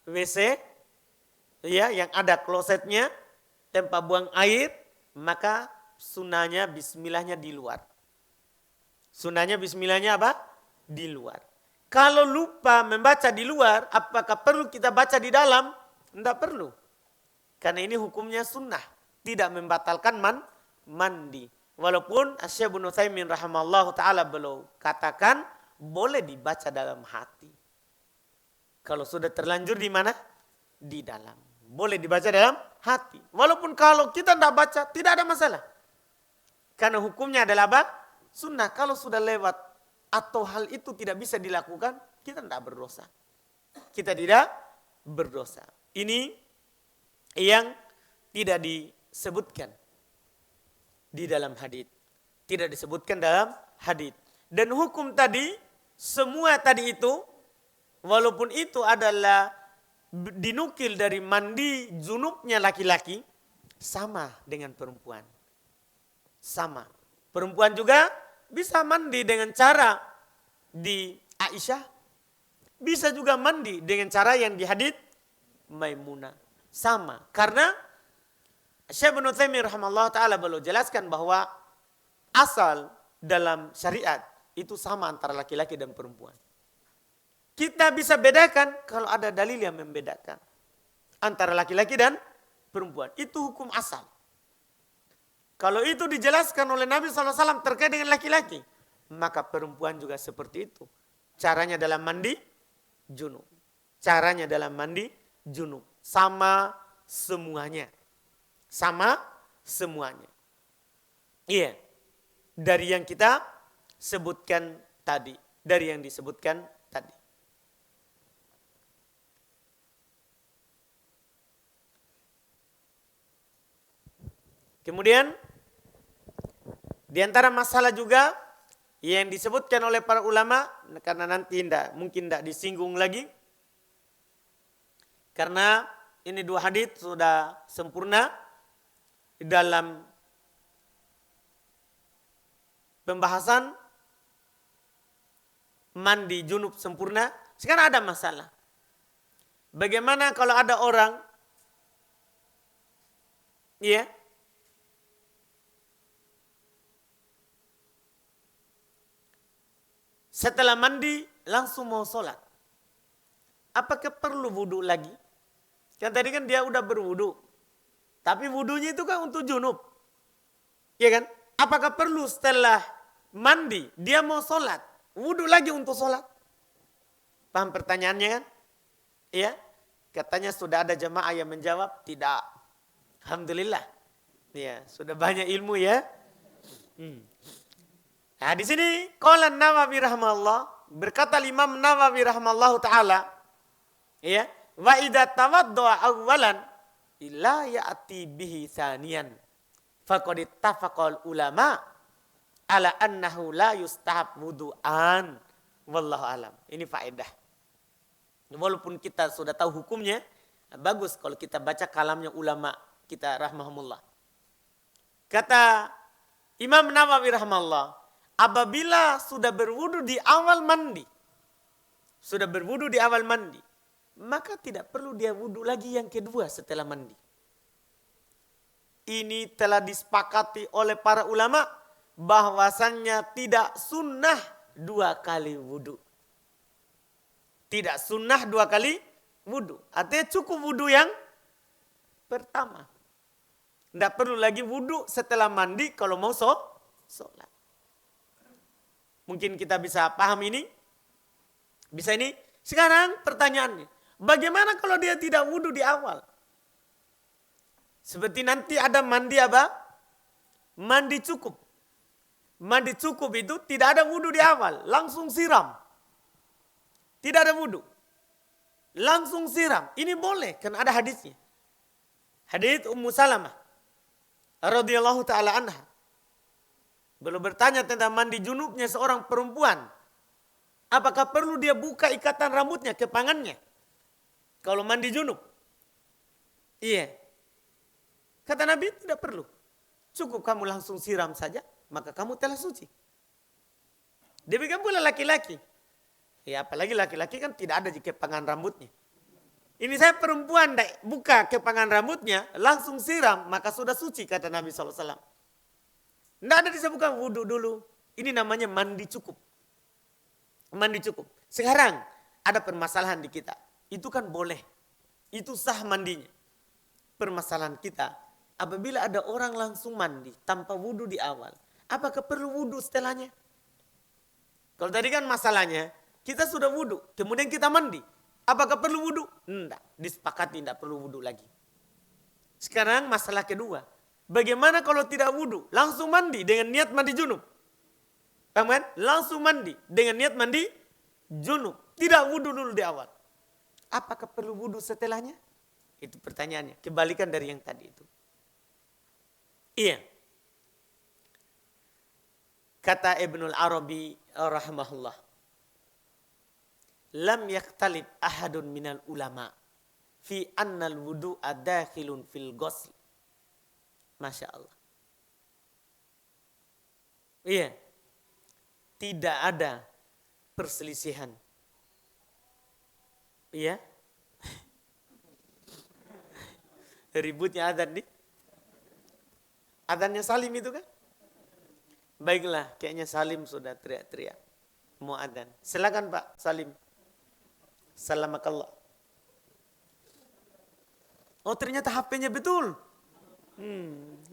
WC, ya yang ada klosetnya, tempat buang air, maka sunnahnya bismillahnya di luar. Sunnahnya bismillahnya apa? Di luar. Kalau lupa membaca di luar, apakah perlu kita baca di dalam? Tidak perlu. Karena ini hukumnya sunnah. Tidak membatalkan mandi. Walaupun Syekh Ibnu Utsaimin rahimallahu ta'ala beliau katakan boleh dibaca dalam hati. Kalau sudah terlanjur di mana? Di dalam. Boleh dibaca dalam hati. Walaupun kalau kita tidak baca, tidak ada masalah. Karena hukumnya adalah apa? Sunnah. Kalau sudah lewat atau hal itu tidak bisa dilakukan, kita tidak berdosa. Kita tidak berdosa. Ini yang tidak disebutkan di dalam hadis. Tidak disebutkan dalam hadis. Dan hukum tadi, semua tadi itu, walaupun itu adalah dinukil dari mandi junubnya laki-laki, sama dengan perempuan. Sama. Perempuan juga bisa mandi dengan cara di Aisyah. Bisa juga mandi dengan cara yang di hadits Maimunah. Sama. Karena Syekh Ibnu Utsaimin rahimahullah ta'ala beliau jelaskan bahwa asal dalam syariat itu sama antara laki-laki dan perempuan. Kita bisa bedakan kalau ada dalil yang membedakan antara laki-laki dan perempuan. Itu hukum asal. Kalau itu dijelaskan oleh Nabi SAW terkait dengan laki-laki, maka perempuan juga seperti itu. Caranya dalam mandi junub. Caranya dalam mandi junub. Sama semuanya. Sama semuanya. Iya. Dari yang kita sebutkan tadi. Dari yang disebutkan tadi. Kemudian di antara masalah juga yang disebutkan oleh para ulama, karena nanti mungkin tidak disinggung lagi, karena ini dua hadits sudah sempurna dalam pembahasan mandi junub sempurna. Sekarang ada masalah. Bagaimana kalau ada orang, ya, setelah mandi langsung mau sholat. Apakah perlu wudhu lagi? Kan tadi kan dia udah berwudhu. Tapi wudhunya itu kan untuk junub. Iya kan? Apakah perlu setelah mandi dia mau sholat, wudhu lagi untuk sholat? Paham pertanyaannya kan? Iya. Katanya sudah ada jemaah yang menjawab, tidak. Alhamdulillah. Ya, sudah banyak ilmu ya. Nah, di sini qala Nawawi rahimahullah, berkata Imam Nawawi rahimahullahu taala, ya, wa idza tawaddaa awwalan illa ya'ti bihi tsaniyan faqad ittafaqal ulama ala annahu la yustahab wudu'an wallahu alam. Ini faedah. Walaupun kita sudah tahu hukumnya, bagus kalau kita baca kalamnya ulama kita rahimahumullah. Kata Imam Nawawi rahimahullah, apabila sudah berwudu di awal mandi, maka tidak perlu dia wudu lagi yang kedua setelah mandi. Ini telah disepakati oleh para ulama bahwasannya tidak sunnah 2 kali wudu. Tidak sunnah 2 kali wudu. Artinya cukup wudu yang pertama. Tidak perlu lagi wudu setelah mandi kalau mau sholat. Mungkin kita bisa paham ini? Bisa ini? Sekarang pertanyaannya, bagaimana kalau dia tidak wudu di awal? Seperti nanti ada mandi apa? Mandi cukup. Mandi cukup itu tidak ada wudu di awal, langsung siram. Tidak ada wudu. Langsung siram. Ini boleh, kan ada hadisnya. Hadis Ummu Salamah radhiyallahu taala anha. Belum bertanya tentang mandi junubnya seorang perempuan. Apakah perlu dia buka ikatan rambutnya, kepangannya? Kalau mandi junub. Iya. Kata Nabi tidak perlu. Cukup kamu langsung siram saja, maka kamu telah suci. Demikian pula laki-laki. Ya apalagi laki-laki kan tidak ada di kepangan rambutnya. Ini saya perempuan buka kepangan rambutnya, langsung siram, maka sudah suci kata Nabi SAW. Tidak ada disebutkan wudhu dulu. Ini namanya mandi cukup. Mandi cukup. Sekarang ada permasalahan di kita. Itu kan boleh. Itu sah mandinya. Permasalahan kita, apabila ada orang langsung mandi tanpa wudhu di awal, apakah perlu wudhu setelahnya? Kalau tadi kan masalahnya, kita sudah wudhu, kemudian kita mandi. Apakah perlu wudhu? Tidak. Disepakati tidak perlu wudhu lagi. Sekarang masalah kedua. Bagaimana kalau tidak wudhu? Langsung mandi dengan niat mandi junub. Paham kan? Langsung mandi dengan niat mandi junub. Tidak wudhu dulu di awal. Apakah perlu wudhu setelahnya? Itu pertanyaannya. Kebalikan dari yang tadi itu. Iya. Kata Ibnul Arabi rahimahullah. Lam yaktalib ahadun minal ulama fi annal wudu'a dakhilun fil ghusl. Masya Allah. Iya. Tidak ada perselisihan. Iya. Ributnya adzan nih. Adzannya Salim itu kan. Baiklah, kayaknya Salim sudah teriak-teriak. Mau adzan. Silakan Pak Salim. Salamakallah. Oh ternyata HP-nya betul.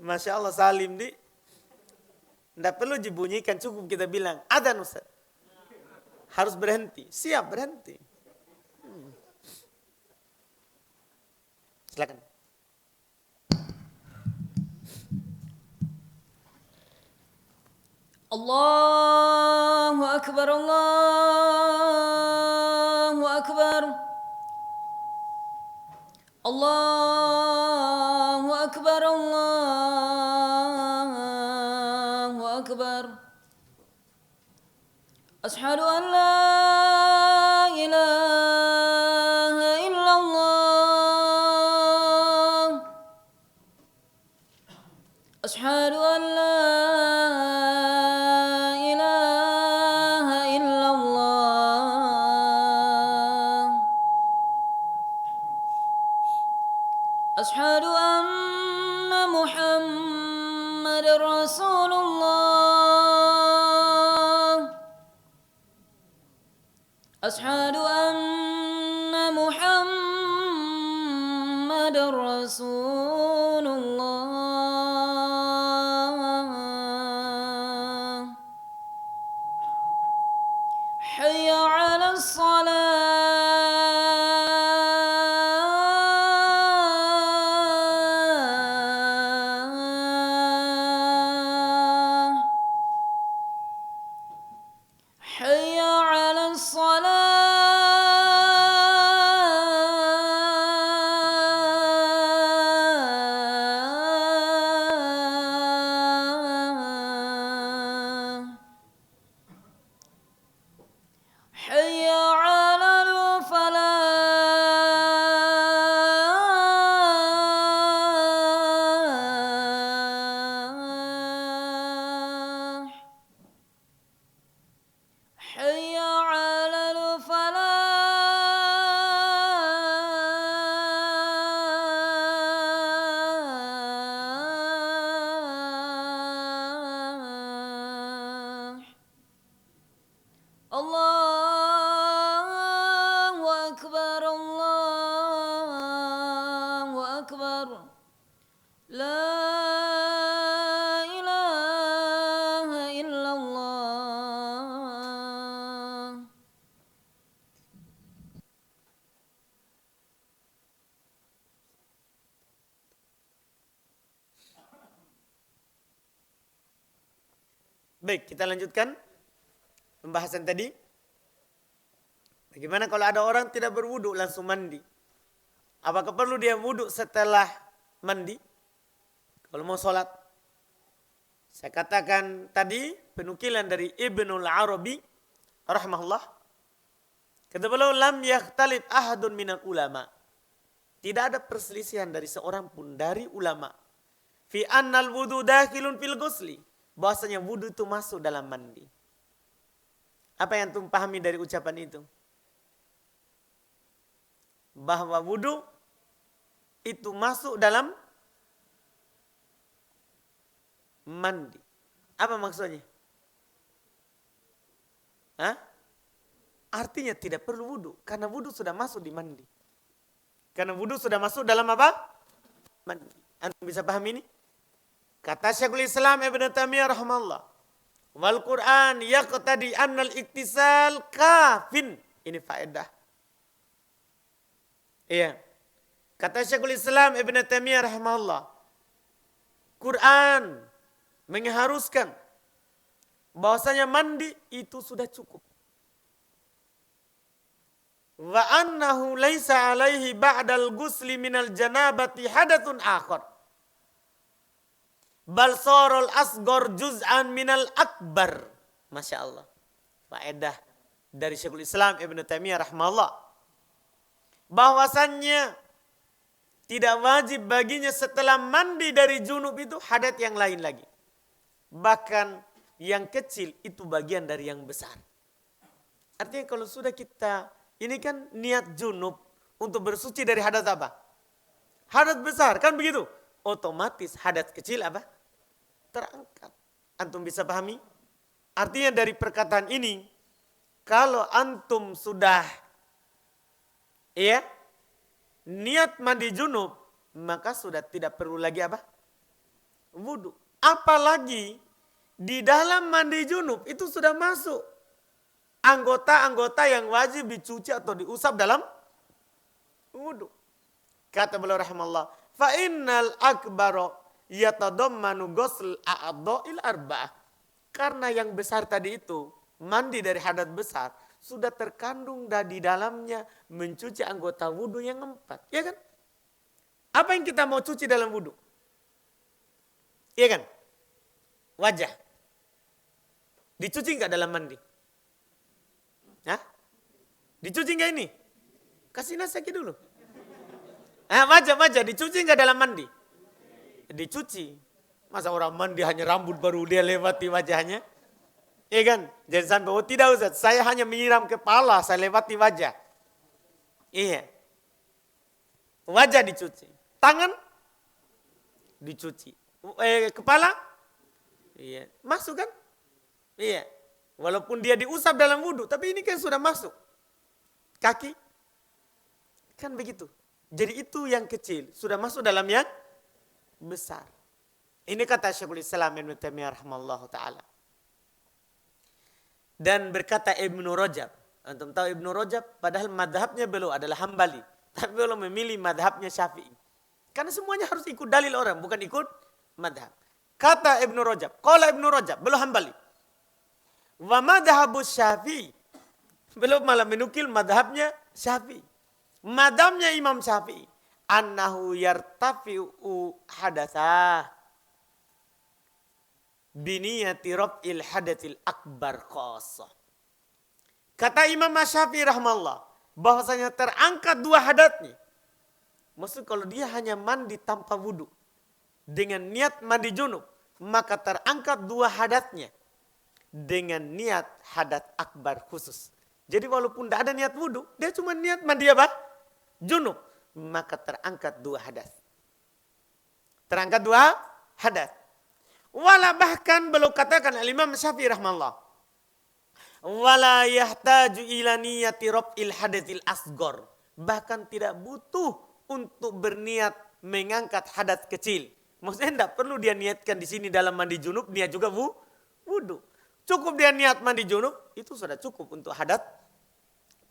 Masya Allah Salim di. Tidak perlu dibunyikan, cukup kita bilang adzan Ustaz. Harus berhenti. Siap berhenti. Silakan. Allahu Akbar, Allahu Akbar. Allahu Akbar, Allahu Akbar. Ashhadu an la ilaha illallah. Ashhadu an la أشهد أن محمد رسول الله. أشهد أن محمد رسول الله. حي على حي على الصلاة. حي على الفلاح. حي على الفلاح. الله أكبر، الله أكبر. لا إله إلا الله. Baik, kita lanjutkan pembahasan tadi. Bagaimana kalau ada orang tidak berwudu langsung mandi? Apakah perlu dia wudu setelah mandi? Kalau mau sholat. Saya katakan tadi penukilan dari Ibnul Arabi rahimahullah. Kata beliau lam yakhtalif ahadun minal ulama. Tidak ada perselisihan dari seorang pun dari ulama. Fi annal wudu dakhilun fil ghusli. Bahwasanya wudu itu masuk dalam mandi. Apa yang antum pahami dari ucapan itu? Bahwa wudu itu masuk dalam mandi. Apa maksudnya? Hah? Artinya tidak perlu wudu. Karena wudu sudah masuk di mandi. Karena wudu sudah masuk dalam apa? Mandi. Antum bisa pahami ini? Kata Syekhul Islam Ibn Taimiyah rahimahullah. Wal Quran yaqtadi annal iktisal kafin. Ini faedah. Iya. Kata Syekhul Islam Ibn Taimiyah rahimahullah. Quran mengharuskan bahwasanya mandi itu sudah cukup. Wa annahu laisa alaihi ba'dal ghusli minal janabati hadatsun akhar. Bal sorol asgor juz'an minal akbar. Masya Allah. Faedah dari Syekhul Islam Ibn Taimiyah rahimahullah. Bahwasannya tidak wajib baginya setelah mandi dari junub itu hadat yang lain lagi. Bahkan yang kecil itu bagian dari yang besar. Artinya kalau sudah kita, ini kan niat junub untuk bersuci dari hadat apa? Hadat besar, kan begitu? Otomatis hadat kecil apa? Terangkat. Antum bisa pahami? Artinya dari perkataan ini, kalau antum sudah niat mandi junub, maka sudah tidak perlu lagi apa? Wudu. Apalagi di dalam mandi junub itu sudah masuk anggota-anggota yang wajib dicuci atau diusap dalam wudu. Kata beliau rahimallah, fa innal akbaro yatadammanu ghusl a'dha'il arba'ah. Karena yang besar tadi itu, mandi dari hadat besar, sudah terkandung di dalamnya mencuci anggota wudu yang 4. Ya kan? Apa yang kita mau cuci dalam wudu? Ya kan? Wajah. Dicuci enggak dalam mandi? Hah? Dicuci enggak ini? Kasih nasihat dulu. Wajah dicuci enggak dalam mandi? Dicuci. Masa orang mandi hanya rambut baru dia lewati wajahnya? Iya kan? Jangan sampai, oh tidak Ustaz, saya hanya menyiram kepala, saya lewati wajah. Iya. Wajah dicuci. Tangan dicuci. Kepala? Iya. Masuk kan? Iya. Walaupun dia diusap dalam wudhu, tapi ini kan sudah masuk. Kaki? Kan begitu. Jadi itu yang kecil, sudah masuk dalam yang besar. Ini kata Syekhul Islam Ibnu Taimiyah rahimallahu taala. Dan berkata Ibnu Rajab, antum tahu Ibnu Rajab padahal madhabnya beliau adalah Hambali, tapi beliau memilih madhabnya Syafi'i. Karena semuanya harus ikut dalil orang, bukan ikut madhab. Kata Ibnu Rajab, qala Ibnu Rajab, beliau Hambali. Wa madhabus Syafi'i. Beliau malah menukil madhabnya Syafi'i. Madhabnya Imam Syafi'i, annahu yartafi'u hadatsah biniyati rab'il hadatil akbar khasah. Kata Imam Syafi'i rahmallah, bahwasanya terangkat 2 hadatnya. Maksud kalau dia hanya mandi tanpa wudu dengan niat mandi junub, maka terangkat 2 hadatnya dengan niat hadat akbar khusus. Jadi walaupun tidak ada niat wudu, dia cuma niat mandi apa? Junub, maka terangkat 2 hadat. Terangkat 2 hadat. Wala bahkan belum katakan Imam Syafi'i rahmallah, wala yahtaju ila niyati rab'il hadatil asghar. Bahkan tidak butuh untuk berniat mengangkat hadat kecil. Maksudnya tidak perlu dia niatkan di sini dalam mandi junub, niat juga wudu. Cukup dia niat mandi junub, itu sudah cukup untuk hadat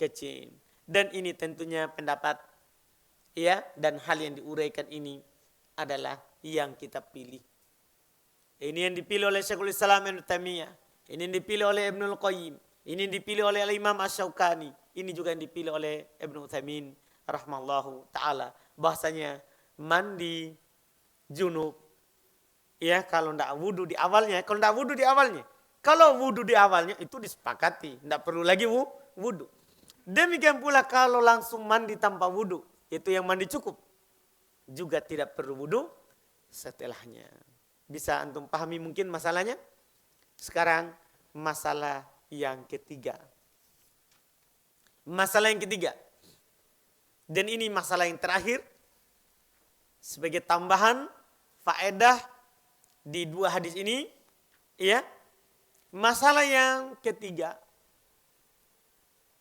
kecil. Dan ini tentunya pendapat dan hal yang diuraikan ini adalah yang kita pilih. Ini yang dipilih oleh Syekhul Islam Ibnu Taimiyah, ini yang dipilih oleh Ibnul Qayyim, ini yang dipilih oleh Imam Asy-Syaukani, ini juga yang dipilih oleh Ibnu Utsaimin rahmallahu taala. Bahasanya mandi junub kalau tidak wudu di awalnya, kalau wudu di awalnya itu disepakati, tidak perlu lagi wudu. Demikian pula kalau langsung mandi tanpa wudu, itu yang mandi cukup, juga tidak perlu wudu setelahnya. Bisa antum pahami mungkin masalahnya? Sekarang masalah yang ketiga. Masalah yang ketiga. Dan ini masalah yang terakhir. Sebagai tambahan faedah di 2 hadis ini. Masalah yang ketiga.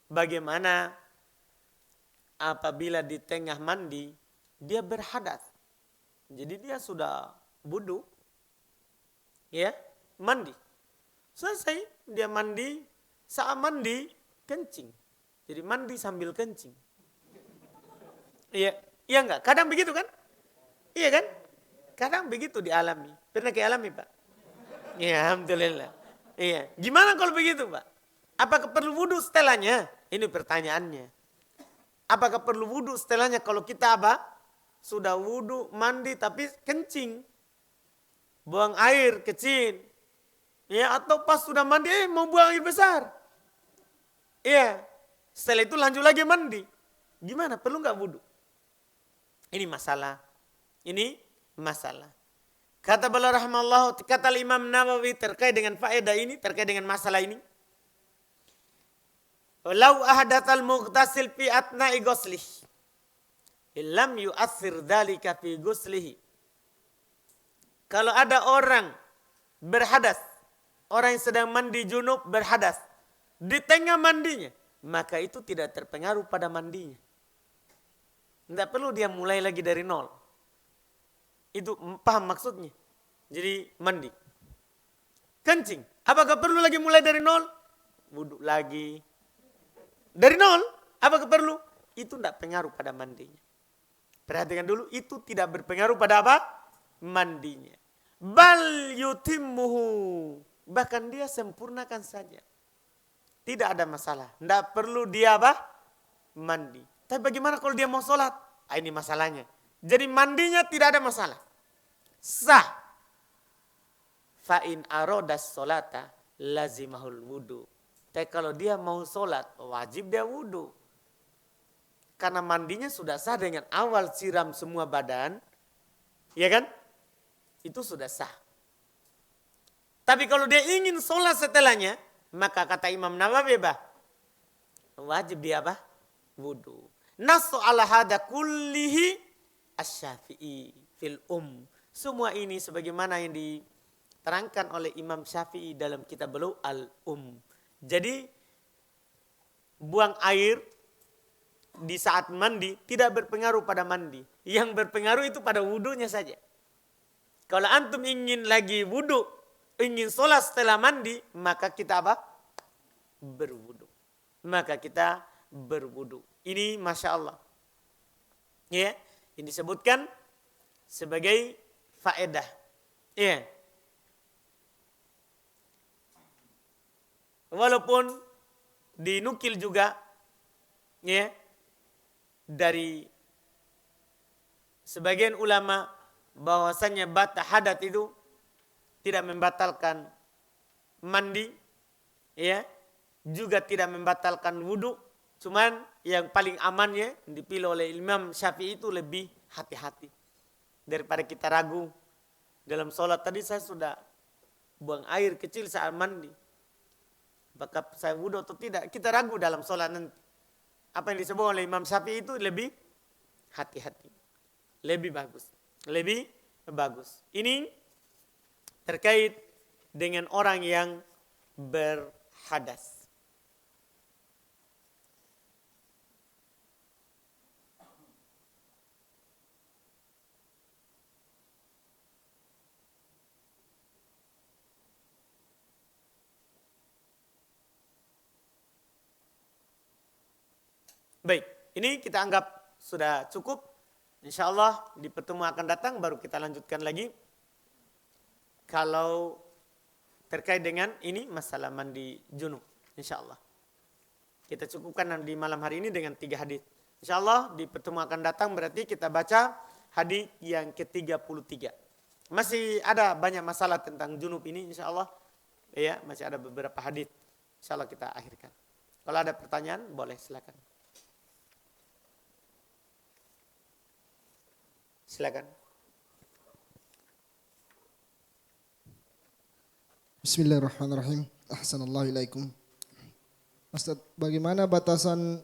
Bagaimana apabila di tengah mandi dia berhadas. Jadi dia sudah wudu. Mandi. Selesai dia mandi, saat mandi kencing. Jadi mandi sambil kencing. Iya enggak? Kadang begitu kan? Iya kan? Kadang begitu dialami. Pernah dialami, Pak? Iya, alhamdulillah. Iya. Gimana kalau begitu, Pak? Apakah perlu wudu setelahnya? Ini pertanyaannya. Apakah perlu wudu setelahnya kalau kita sudah wudu, mandi tapi kencing? Buang air kecil. Atau pas sudah mandi mau buang air besar. Setelah itu lanjut lagi mandi. Gimana? Perlu enggak wudu? Ini masalah. Kata beliau rahimallahu, kata Imam Nawawi terkait dengan faedah ini, terkait dengan masalah ini. Lau ahdatsal mughtasil fi atna'i ghuslih lam yu'athir dzalika fi ghuslihi. Kalau ada orang berhadas orang yang sedang mandi junub berhadas. Di tengah mandinya. Maka itu tidak terpengaruh pada mandinya. Tidak perlu dia mulai lagi dari nol. Itu paham maksudnya. Jadi mandi. Kencing. Apakah perlu lagi mulai dari nol? Wudhu lagi. Dari nol? Apakah perlu? Itu tidak pengaruh pada mandinya. Perhatikan dulu, itu tidak berpengaruh pada apa? Mandinya. Bal yutimmuhu. Bahkan dia sempurnakan saja. Tidak ada masalah. Tidak perlu dia apa? Mandi. Tapi bagaimana kalau dia mau sholat? Ini masalahnya. Jadi mandinya tidak ada masalah. Sah. Fa'in arodas sholata lazimahul wudu. Tapi kalau dia mau sholat, wajib dia wudu. Karena mandinya sudah sah dengan awal siram semua badan. Ya kan? Itu sudah sah. Tapi kalau dia ingin sholat setelahnya, maka kata Imam Nawawi wajib dia apa? Wudu. Nasu ala hada kullihi asy-Syafi'i fil Semua ini sebagaimana yang diterangkan oleh Imam Syafi'i dalam kitab beliau Al-Um. Jadi buang air di saat mandi tidak berpengaruh pada mandi. Yang berpengaruh itu pada wudunya saja. Kalau antum ingin lagi wudu, ingin sholat setelah mandi, maka kita apa? Berwudu. Maka kita berwudu. Ini Masya Allah. Ya, ini disebutkan sebagai faedah. Ya. Walaupun dinukil juga ya dari sebagian ulama bahwasannya bata hadat itu tidak membatalkan mandi, ya, juga tidak membatalkan wudu. Cuman yang paling amannya dipilih oleh Imam Syafi'i itu lebih hati-hati daripada kita ragu dalam sholat. Tadi saya sudah buang air kecil saat mandi, apakah saya wudu atau tidak? Kita ragu dalam sholat nanti. Apa yang disebut oleh Imam Syafi'i itu lebih hati-hati, lebih bagus, lebih bagus. Ini terkait dengan orang yang berhadas. Baik, ini kita anggap sudah cukup. Insya Allah di pertemuan akan datang baru kita lanjutkan lagi. Kalau terkait dengan ini masalah mandi junub. Insya Allah. Kita cukupkan di malam hari ini dengan 3 hadis. Insya Allah di pertemuan akan datang berarti kita baca hadis yang ke-33. Masih ada banyak masalah tentang junub ini insya Allah. Ya, masih ada beberapa hadis. Insya Allah kita akhirkan. Kalau ada pertanyaan boleh silakan. Silakan. Bismillahirrahmanirrahim. Ahsanallahu ilaikum. Ustaz, bagaimana batasan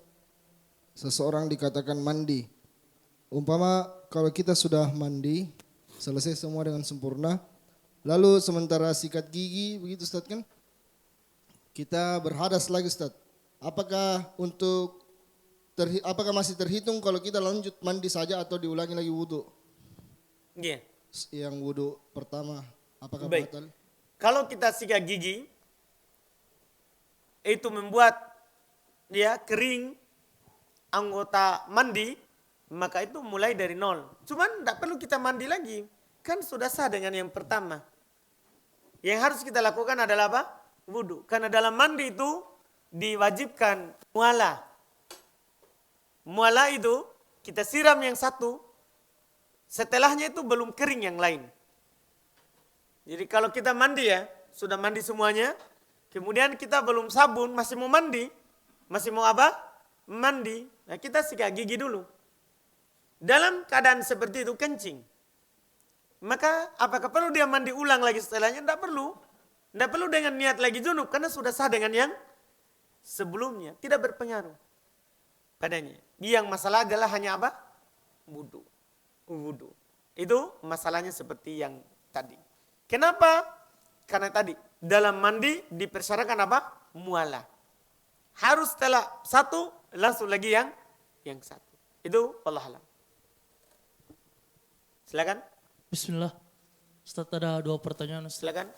seseorang dikatakan mandi? Umpama kalau kita sudah mandi, selesai semua dengan sempurna, lalu sementara sikat gigi, begitu Ustaz kan? Kita berhadas lagi Ustaz. Apakah apakah masih terhitung kalau kita lanjut mandi saja atau diulangi lagi wudu? Iya. Yang wudu pertama, apakah Baik. batal? Kalau kita sikat gigi, itu membuat dia kering anggota mandi, maka itu mulai dari nol. Cuman tidak perlu kita mandi lagi, kan sudah sah dengan yang pertama. Yang harus kita lakukan adalah apa? Wudu. Karena dalam mandi itu diwajibkan mualah. Mualah itu kita siram yang satu, setelahnya itu belum kering yang lain. Jadi kalau kita mandi ya, sudah mandi semuanya, kemudian kita belum sabun, masih mau mandi, masih mau apa? Mandi. Nah kita sikat gigi dulu. Dalam keadaan seperti itu kencing. Maka apakah perlu dia mandi ulang lagi setelahnya? Tidak perlu. Tidak perlu dengan niat lagi junub, karena sudah sah dengan yang sebelumnya. Tidak berpengaruh padanya. Yang masalah adalah hanya apa? Wudu. Wudu. Itu masalahnya seperti yang tadi. Kenapa? Karena tadi dalam mandi dipersyaratkan apa? Mualah. Harus setelah satu langsung lagi yang satu. Itu wallahu alam. Silakan. Bismillah. Ustaz, ada 2 pertanyaan Ustaz. Silakan.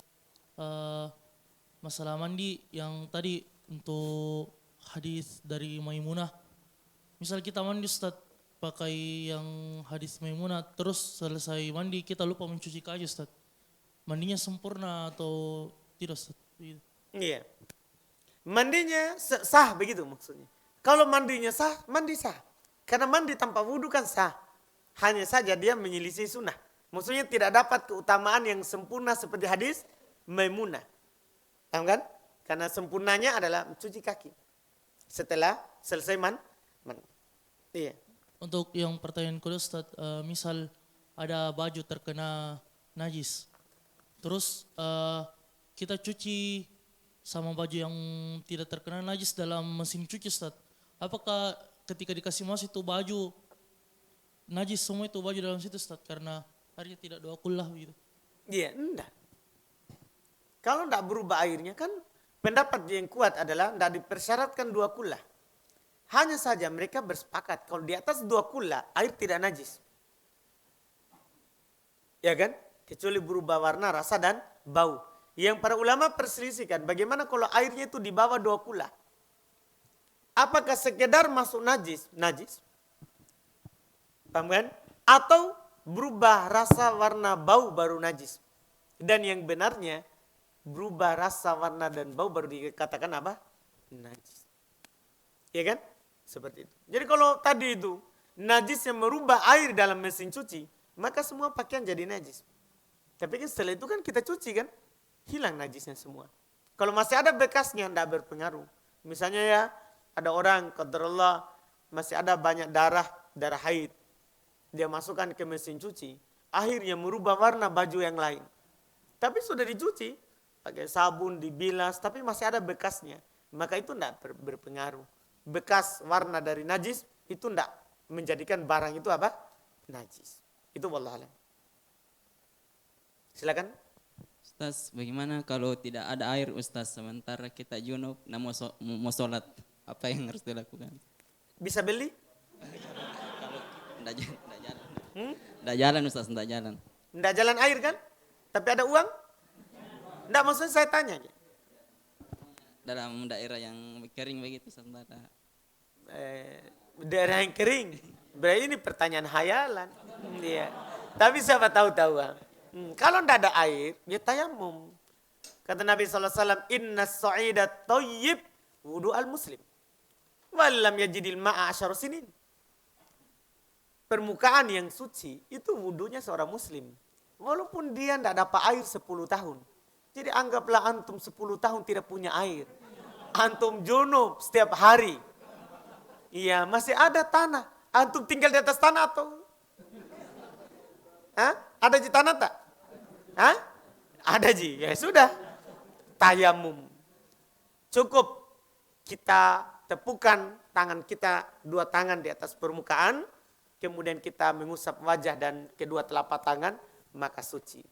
Masalah mandi yang tadi untuk hadis dari Maimunah. Misal kita mandi Ustaz pakai yang hadis Maimunah, terus selesai mandi kita lupa mencuci kaki Ustaz. Mandinya sempurna atau tidak Ustaz? Gitu. Iya. Mandinya sah begitu maksudnya. Kalau mandinya sah, mandi sah. Karena mandi tanpa wudu kan sah. Hanya saja dia menyelisih sunnah. Maksudnya tidak dapat keutamaan yang sempurna seperti hadis Maimunah. Paham kan? Karena sempurnanya adalah mencuci kaki. Setelah selesai mandi. Iya. Untuk yang pertanyaan kedua Ustaz, misal ada baju terkena najis. Terus kita cuci sama baju yang tidak terkena najis dalam mesin cuci Ustaz. Apakah ketika dikasih masuk itu baju najis semua itu baju dalam situ Ustaz? Karena airnya tidak 2 kullah gitu. Iya, enggak. Kalau enggak berubah airnya kan pendapat yang kuat adalah enggak dipersyaratkan 2 kullah. Hanya saja mereka bersepakat kalau di atas 2 kullah air tidak najis. Ya kan? Kecuali berubah warna, rasa dan bau. Yang para ulama perselisihkan bagaimana kalau airnya itu di bawah 2 kullah. Apakah sekedar masuk najis? Najis. Paham kan? Atau berubah rasa, warna, bau baru najis. Dan yang benarnya berubah rasa, warna, dan bau baru dikatakan apa? Najis. Ya kan? Seperti itu. Jadi kalau tadi itu najis yang merubah air dalam mesin cuci, maka semua pakaian jadi najis. Tapi kan setelah itu kan kita cuci kan, hilang najisnya semua. Kalau masih ada bekasnya tidak berpengaruh. Misalnya ya ada orang qadarullah masih ada banyak darah haid. Dia masukkan ke mesin cuci, akhirnya merubah warna baju yang lain. Tapi sudah dicuci, pakai sabun, dibilas, tapi masih ada bekasnya. Maka itu tidak berpengaruh. Bekas warna dari najis itu tidak menjadikan barang itu apa? Najis. Itu wallahu alam. Silakan. Ustaz, bagaimana kalau tidak ada air Ustaz, sementara kita junub, mau sholat, apa yang harus dilakukan? Bisa beli? Nggak jalan. Nggak jalan Ustaz, nggak jalan. Tidak jalan air kan? Tapi ada uang? Tidak, maksudnya saya tanya. Dalam daerah yang kering begitu Ustaz, nggak ada. Daerah yang kering. Berarti ini pertanyaan hayalan. Iya. Tapi siapa tahu-tahu. Kalau tidak ada air, ya tayamum. Kata Nabi SAW, Inna sa'idat tayyib wudu al-muslim. Walam yajidil ma'a asyar sinin. Permukaan yang suci, itu wudunya seorang muslim. Walaupun dia tidak dapat air 10 tahun. Jadi anggaplah antum 10 tahun tidak punya air. Antum junub setiap hari. Iya, masih ada tanah. Antum tinggal di atas tanah atau? Hah? Ada di tanah tak? Hah? Ada ji. Ya sudah. Tayamum. Cukup kita tepukan tangan kita, 2 tangan di atas permukaan. Kemudian kita mengusap wajah dan kedua telapak tangan, maka suci.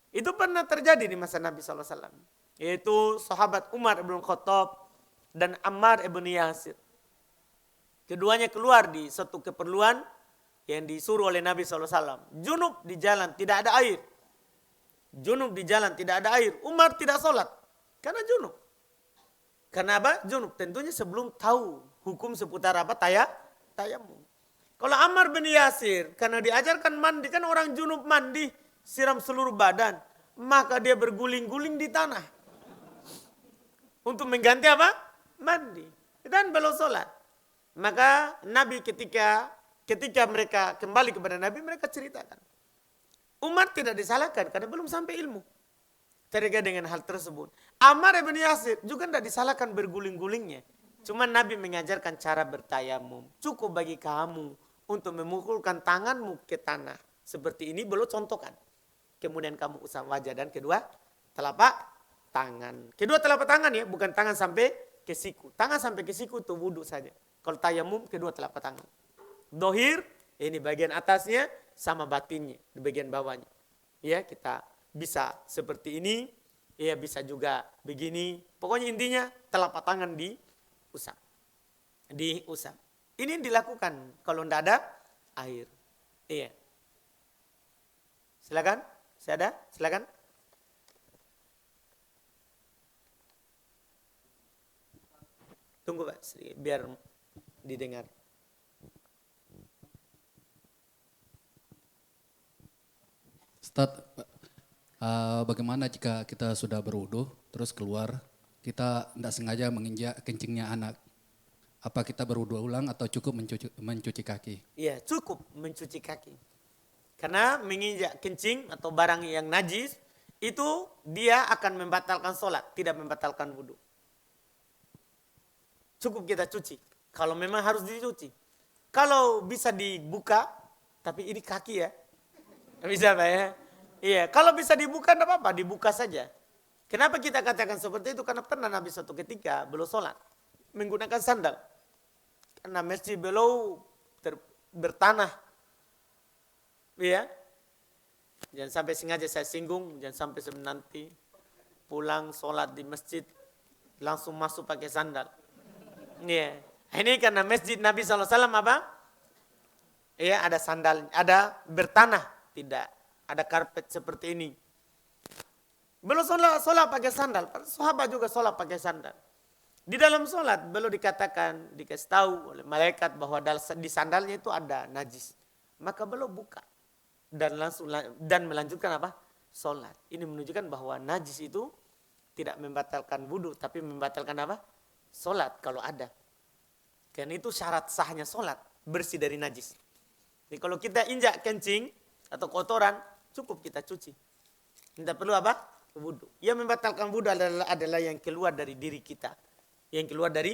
Itu pernah terjadi di masa Nabi SAW. Yaitu sahabat Umar ibn Khattab dan Ammar ibn Yasir. Keduanya keluar di suatu keperluan yang disuruh oleh Nabi SAW. Junub di jalan, tidak ada air. Junub di jalan, tidak ada air. Umar tidak sholat, karena junub. Karena apa? Junub. Tentunya sebelum tahu hukum seputar apa? Tayamum. Kalau Ammar bin Yasir, karena diajarkan mandi, kan orang junub mandi, siram seluruh badan. Maka dia berguling-guling di tanah. Untuk mengganti apa? Mandi. Dan belum sholat. Maka Nabi ketika mereka kembali kepada Nabi, mereka ceritakan. Umar tidak disalahkan karena belum sampai ilmu. Terkait dengan hal tersebut. Ammar bin Yasir juga tidak disalahkan berguling-gulingnya. Cuma Nabi mengajarkan cara bertayamum. Cukup bagi kamu untuk memukulkan tanganmu ke tanah. Seperti ini belum contohkan. Kemudian kamu usap wajah dan kedua telapak tangan. Kedua telapak tangan ya, bukan tangan sampai ke siku. Tangan sampai ke siku itu wudhu saja. Kalau tayamum kedua telapak tangan. Dohir, ini bagian atasnya sama batinnya di bagian bawahnya. Ya, kita bisa seperti ini. Ya bisa juga begini. Pokoknya intinya telapak tangan diusap. Diusap. Ini dilakukan kalau tidak ada air. Iya. Silakan. Saya ada? Silakan. Tunggu Pak, biar didengar. Ustaz, bagaimana jika kita sudah berwudu, terus keluar, kita tidak sengaja menginjak kencingnya anak? Apa kita berwudu ulang atau cukup mencuci kaki? Iya, cukup mencuci kaki. Karena menginjak kencing atau barang yang najis, itu dia akan membatalkan sholat, tidak membatalkan wudhu. Cukup kita cuci. Kalau memang harus dicuci. Kalau bisa dibuka, tapi ini kaki ya. Bisa Pak ya? Iya, kalau bisa dibuka tidak apa-apa, dibuka saja. Kenapa kita katakan seperti itu? Karena pernah Nabi suatu ketika belum sholat, menggunakan sandal. Karena masjid belum bertanah. Iya. Jangan sampai sengaja saya singgung, jangan sampai nanti pulang sholat di masjid, langsung masuk pakai sandal. Iya. Ini karena masjid Nabi SAW apa? Iya, ada sandal, ada bertanah, tidak ada karpet seperti ini. Belum sholat pakai sandal, sahabat juga sholat pakai sandal. Di dalam sholat belum dikatakan, dikasih tahu oleh malaikat bahwa di sandalnya itu ada najis. Maka belum buka dan melanjutkan apa? Sholat. Ini menunjukkan bahwa najis itu tidak membatalkan wudhu, tapi membatalkan apa? Sholat kalau ada. Karena itu syarat sahnya sholat, bersih dari najis. Jadi kalau kita injak kencing atau kotoran, cukup kita cuci. Tidak perlu apa? Wudhu. Yang membatalkan wudhu adalah yang keluar dari diri kita. Yang keluar dari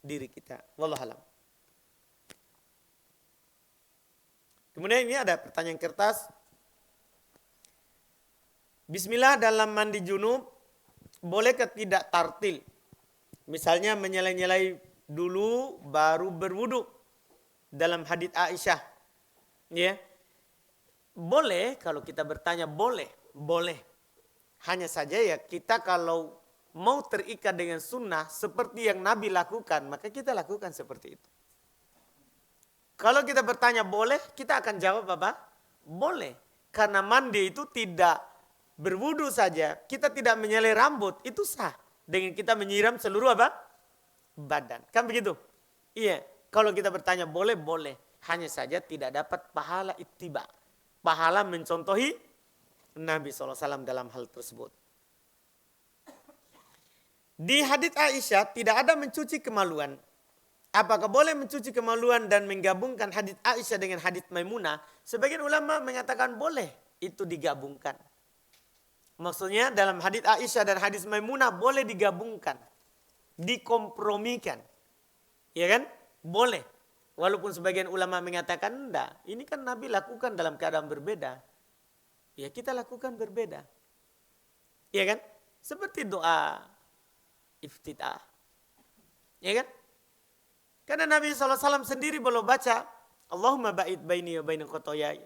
diri kita. Wallahualam. Kemudian ini ada pertanyaan kertas. Bismillah dalam mandi junub, bolehkah tidak tartil? Misalnya menyelai-nyelai dulu baru berwudu dalam hadits Aisyah. Ya. Boleh kalau kita bertanya boleh. Hanya saja ya kita kalau mau terikat dengan sunnah seperti yang Nabi lakukan, maka kita lakukan seperti itu. Kalau kita bertanya boleh, kita akan jawab apa? Boleh. Karena mandi itu tidak berwudu saja, kita tidak menyelai rambut, itu sah. Dengan kita menyiram seluruh apa? Badan. Kan begitu? Iya. Kalau kita bertanya boleh. Hanya saja tidak dapat pahala ittiba. Pahala mencontohi Nabi SAW dalam hal tersebut. Di hadits Aisyah tidak ada mencuci kemaluan. Apakah boleh mencuci kemaluan dan menggabungkan hadits Aisyah dengan hadits Maimunah? Sebagian ulama mengatakan boleh itu digabungkan. Maksudnya dalam hadits Aisyah dan hadits Maimunah boleh digabungkan. Dikompromikan. Ya kan? Boleh. Walaupun sebagian ulama mengatakan enggak. Ini kan Nabi lakukan dalam keadaan berbeda. Ya kita lakukan berbeda. Ya kan? Seperti doa iftitah. Ya kan? Karena Nabi SAW sendiri belum baca Allahumma ba'id baini wa baina khotoyaya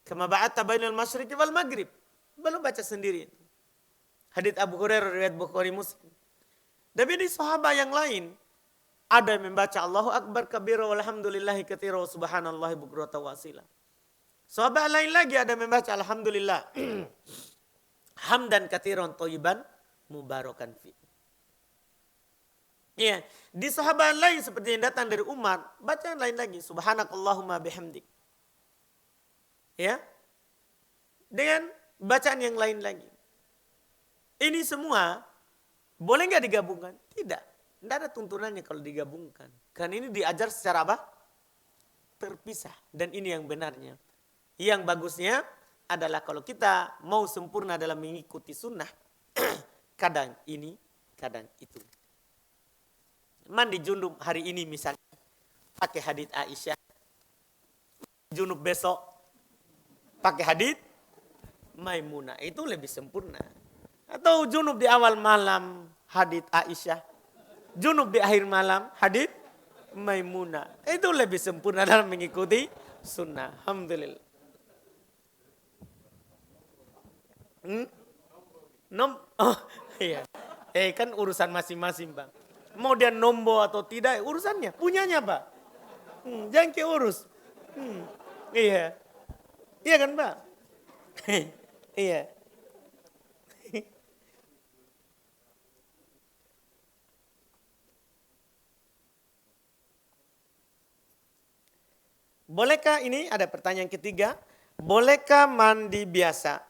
kama ba'atta bainal masyriqi wal maghrib. Belum baca sendiri. Hadits Abu Hurairah riwayat Bukhari Muslim. Tapi di sahabat yang lain ada yang membaca Allahu Akbar kabira walhamdulillahi katsira wa subhanallahi bukratan wa asila. Sahabat lain lagi ada yang membaca alhamdulillah hamdan katsiran thayyiban mubarakan fi. Ya, di sahabat lain seperti yang datang dari Umar, bacaan lain lagi subhanakallahumma bihamdik. Ya. Dengan bacaan yang lain lagi. Ini semua boleh nggak digabungkan? Tidak. Tidak ada tuntunannya kalau digabungkan. Karena ini diajar secara apa? Terpisah. Dan ini yang benarnya. Yang bagusnya adalah kalau kita mau sempurna dalam mengikuti sunnah. Kadang ini, kadang itu. Mandi junub hari ini misalnya. Pakai hadits Aisyah. Junub besok. Pakai hadits Maimunah. Itu lebih sempurna. Atau junub di awal malam hadits Aisyah. Junub di akhir malam hadits Maimunah. Itu lebih sempurna dalam mengikuti sunnah. Alhamdulillah. Oh, iya. Kan urusan masing-masing, Bang. Mau dia nombo atau tidak, urusannya, punyanya, Pak. Jangan keurus. Iya. Iya kan, Pak? Iya. Bolehkah ini ada pertanyaan ketiga, bolehkah mandi biasa,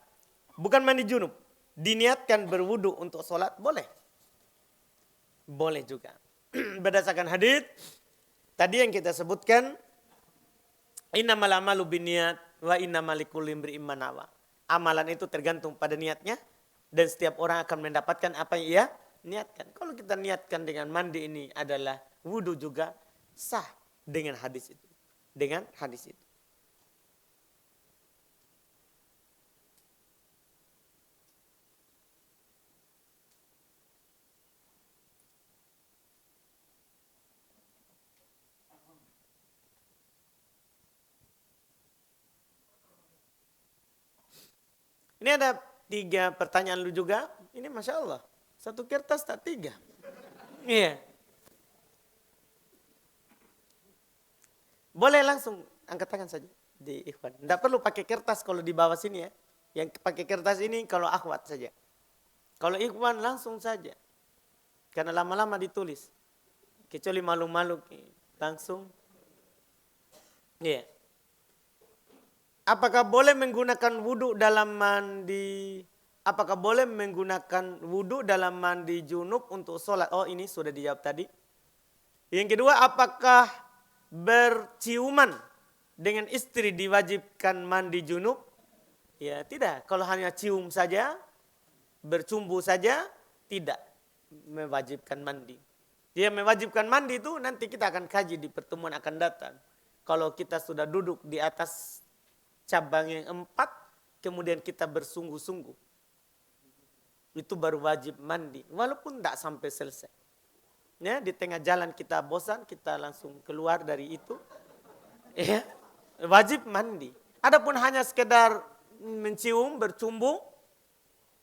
bukan mandi junub, diniatkan berwudu untuk sholat? Boleh. Boleh juga. Berdasarkan hadis tadi yang kita sebutkan, innamal a'malu binniyat wa innamal likulli imri'in ma nawa. Amalan itu tergantung pada niatnya dan setiap orang akan mendapatkan apa yang ia niatkan. Kalau kita niatkan dengan mandi ini adalah wudu juga sah dengan hadis itu. Dengan hadis itu. Ini ada 3 pertanyaan lu juga. Ini Masya Allah. 1 kertas tak 3. Iya. Boleh langsung angkat tangan saja di ikhwan. Tidak perlu pakai kertas kalau di bawah sini ya. Yang pakai kertas ini kalau akhwat saja. Kalau ikhwan langsung saja. Karena lama-lama ditulis. Kecuali malu-malu langsung. Iya. Apakah boleh menggunakan wudu dalam mandi? Apakah boleh menggunakan wudu dalam mandi junub untuk sholat? Oh, ini sudah dijawab tadi. Yang kedua, apakah berciuman dengan istri diwajibkan mandi junub? Ya tidak. Kalau hanya cium saja, bercumbu saja, tidak mewajibkan mandi. Dia mewajibkan mandi itu nanti kita akan kaji di pertemuan akan datang. Kalau kita sudah duduk di atas cabang yang 4, kemudian kita bersungguh-sungguh. Itu baru wajib mandi, walaupun tidak sampai selesai. Ya, di tengah jalan kita bosan, kita langsung keluar dari itu. Ya, wajib mandi. Adapun hanya sekedar mencium, bercumbu,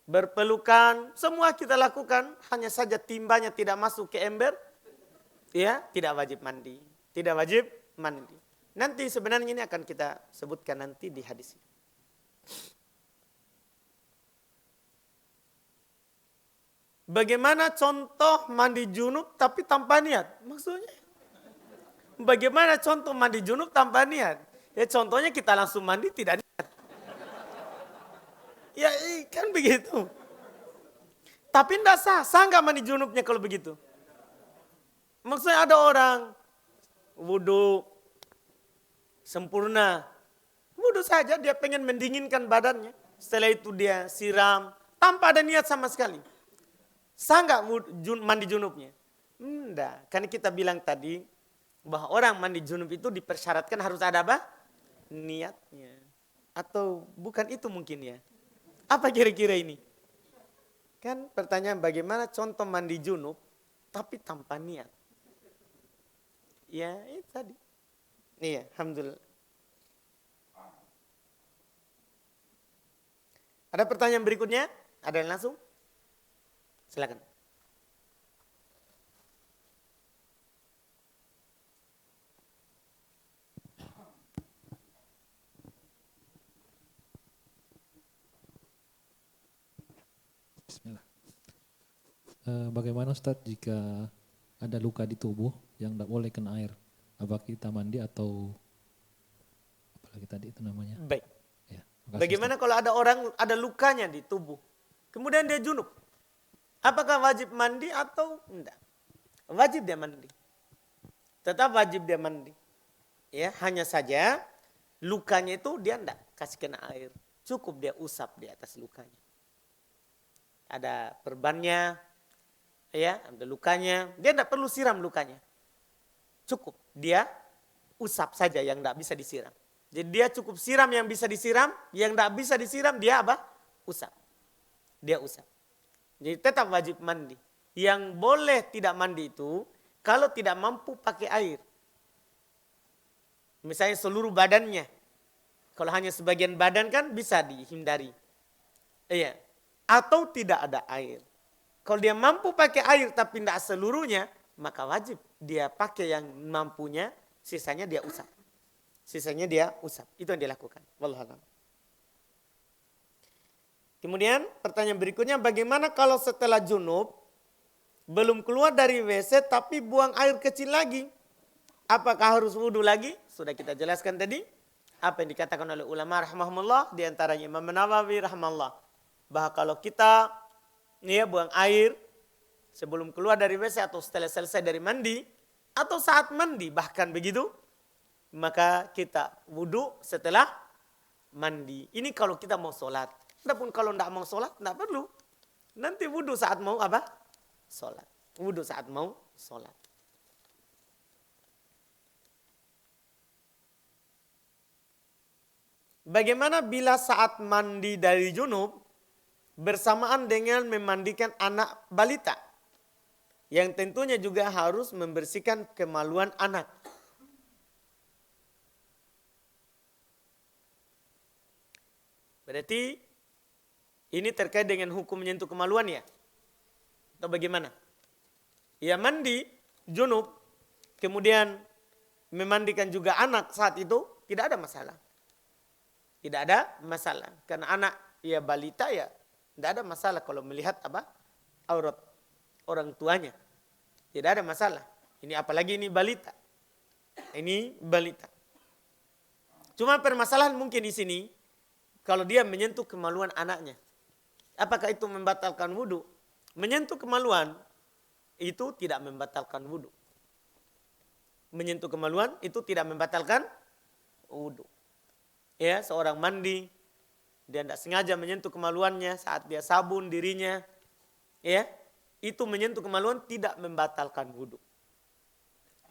berpelukan, semua kita lakukan, hanya saja timbanya tidak masuk ke ember, ya, tidak wajib mandi. Tidak wajib mandi. Nanti sebenarnya ini akan kita sebutkan nanti di hadis ini. Bagaimana contoh mandi junub tapi tanpa niat? Maksudnya? Bagaimana contoh mandi junub tanpa niat? Ya contohnya kita langsung mandi tidak niat. Ya kan begitu. Tapi tidak sah. Sah nggak mandi junubnya kalau begitu? Maksudnya ada orang wudu sempurna. Wudu saja dia pengen mendinginkan badannya. Setelah itu dia siram tanpa ada niat sama sekali. Sah nggak mandi junubnya? Enggak. Karena kita bilang tadi bahwa orang mandi junub itu dipersyaratkan harus ada apa? Niatnya. Atau bukan itu mungkin ya? Apa kira-kira ini? Kan pertanyaan bagaimana contoh mandi junub tapi tanpa niat? Ya itu tadi. Iya, alhamdulillah. Ada pertanyaan berikutnya? Ada yang langsung? Silakan. Bismillah. Bagaimana Ustadz jika ada luka di tubuh yang tidak boleh kena air? Apakah kita mandi atau apalagi tadi itu namanya? Baik. Ya, makasih, Bagaimana kalau ada orang ada lukanya di tubuh, kemudian dia junub? Apakah wajib mandi atau enggak? Wajib dia mandi. Tetap wajib dia mandi. Ya, hanya saja lukanya itu dia enggak kasih kena air. Cukup dia usap di atas lukanya. Ada perbannya, ya, ada lukanya. Dia enggak perlu siram lukanya. Cukup dia usap saja yang enggak bisa disiram. Jadi dia cukup siram yang bisa disiram, yang enggak bisa disiram dia apa? Usap. Dia usap. Jadi tetap wajib mandi. Yang boleh tidak mandi itu kalau tidak mampu pakai air. Misalnya seluruh badannya. Kalau hanya sebagian badan kan bisa dihindari. Iya. atau tidak ada air. Kalau dia mampu pakai air tapi tidak seluruhnya, maka wajib dia pakai yang mampunya, sisanya dia usap. Sisanya dia usap. Itu yang dilakukan. Wallahu a'lam. Kemudian pertanyaan berikutnya, bagaimana kalau setelah junub belum keluar dari WC tapi buang air kecil lagi? Apakah harus wudhu lagi? Sudah kita jelaskan tadi. Apa yang dikatakan oleh ulama rahimahumullah, di antaranya Imam Nawawi rahimahullah, bahwa kalau kita buang air sebelum keluar dari WC atau setelah selesai dari mandi atau saat mandi bahkan begitu, maka kita wudhu setelah mandi. Ini kalau kita mau sholat. Adapun kalau tidak mau sholat, tidak perlu. Nanti wudhu saat mau apa? Sholat. Wudhu saat mau sholat. Bagaimana bila saat mandi dari junub bersamaan dengan memandikan anak balita? Yang tentunya juga harus membersihkan kemaluan anak. Berarti ini terkait dengan hukum menyentuh kemaluan ya? Atau bagaimana? Ya mandi, junub, kemudian memandikan juga anak saat itu, tidak ada masalah. Tidak ada masalah. Karena anak ya balita ya, tidak ada masalah kalau melihat apa? Aurat orang tuanya. Tidak ada masalah. Ini apalagi ini balita. Ini balita. Cuma permasalahan mungkin di sini, kalau dia menyentuh kemaluan anaknya. Apakah itu membatalkan wudhu? Menyentuh kemaluan itu tidak membatalkan wudhu. Menyentuh kemaluan itu tidak membatalkan wudhu. Ya, seorang mandi, dia tidak sengaja menyentuh kemaluannya saat dia sabun dirinya. Ya, itu menyentuh kemaluan tidak membatalkan wudhu.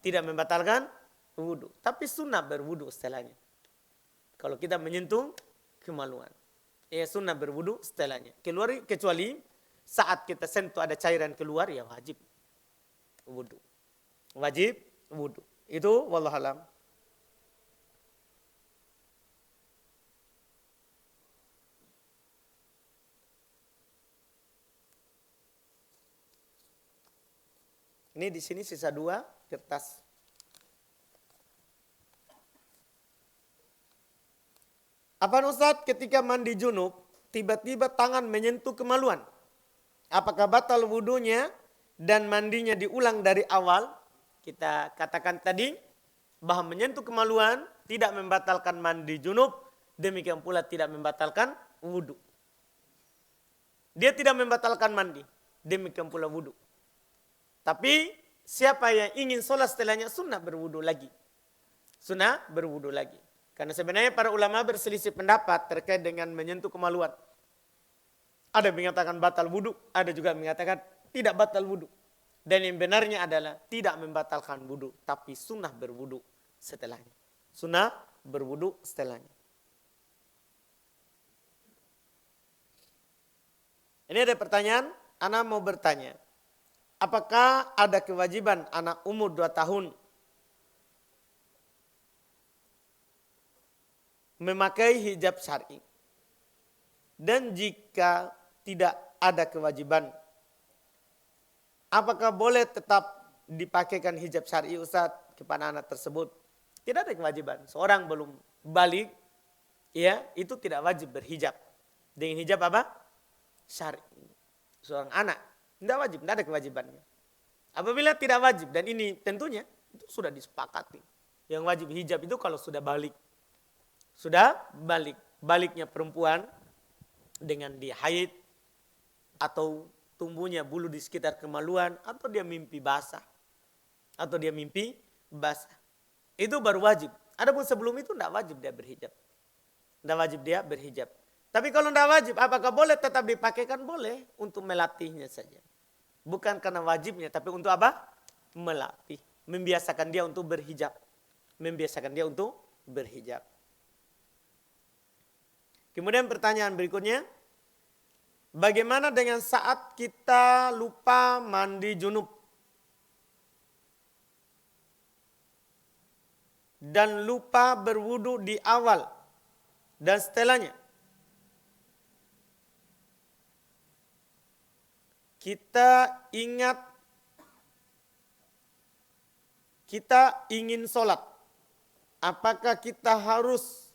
Tidak membatalkan wudhu. Tapi sunnah berwudhu setelahnya. Kalau kita menyentuh kemaluan. Ya sunnah berwudu setelahnya. Kecuali saat kita sentuh ada cairan keluar, ya wajib wudu. Wajib wudu. Itu wallahu alam. Ini di sini sisa 2 kertas. Apa Ustaz, ketika mandi junub, tiba-tiba tangan menyentuh kemaluan. Apakah batal wudunya dan mandinya diulang dari awal? Kita katakan tadi bahwa menyentuh kemaluan tidak membatalkan mandi junub, demikian pula tidak membatalkan wudu. Dia tidak membatalkan mandi, demikian pula wudu. Tapi siapa yang ingin sholat setelahnya, sunnah berwudu lagi. Sunnah berwudu lagi. Karena sebenarnya para ulama berselisih pendapat terkait dengan menyentuh kemaluan. Ada yang mengatakan batal wudu, ada juga yang mengatakan tidak batal wudu. Dan yang benarnya adalah tidak membatalkan wudu, tapi sunnah berwudu setelahnya. Sunnah berwudu setelahnya. Ini ada pertanyaan, anak mau bertanya. Apakah ada kewajiban anak umur 2 tahun memakai hijab syar'i? Dan jika tidak ada kewajiban, apakah boleh tetap dipakaikan hijab syar'i Ustaz kepada anak tersebut? Tidak ada kewajiban. Seorang belum balik, ya itu tidak wajib berhijab. Dengan hijab apa? Syar'i. Seorang anak tidak wajib, tidak ada kewajibannya. Apabila tidak wajib, dan ini tentunya itu sudah disepakati. Yang wajib hijab itu kalau sudah balik. Sudah balik. Baliknya perempuan dengan dia haid atau tumbuhnya bulu di sekitar kemaluan atau dia mimpi basah. Atau dia mimpi basah. Itu baru wajib. Adapun sebelum itu tidak wajib dia berhijab. Tidak wajib dia berhijab. Tapi kalau tidak wajib, apakah boleh tetap dipakaikan? Boleh, untuk melatihnya saja. Bukan karena wajibnya, tapi untuk apa? Melatih. Membiasakan dia untuk berhijab. Membiasakan dia untuk berhijab. Kemudian pertanyaan berikutnya, bagaimana dengan saat kita lupa mandi junub dan lupa berwudu di awal dan setelahnya? kita ingat, kita ingin sholat. Apakah kita harus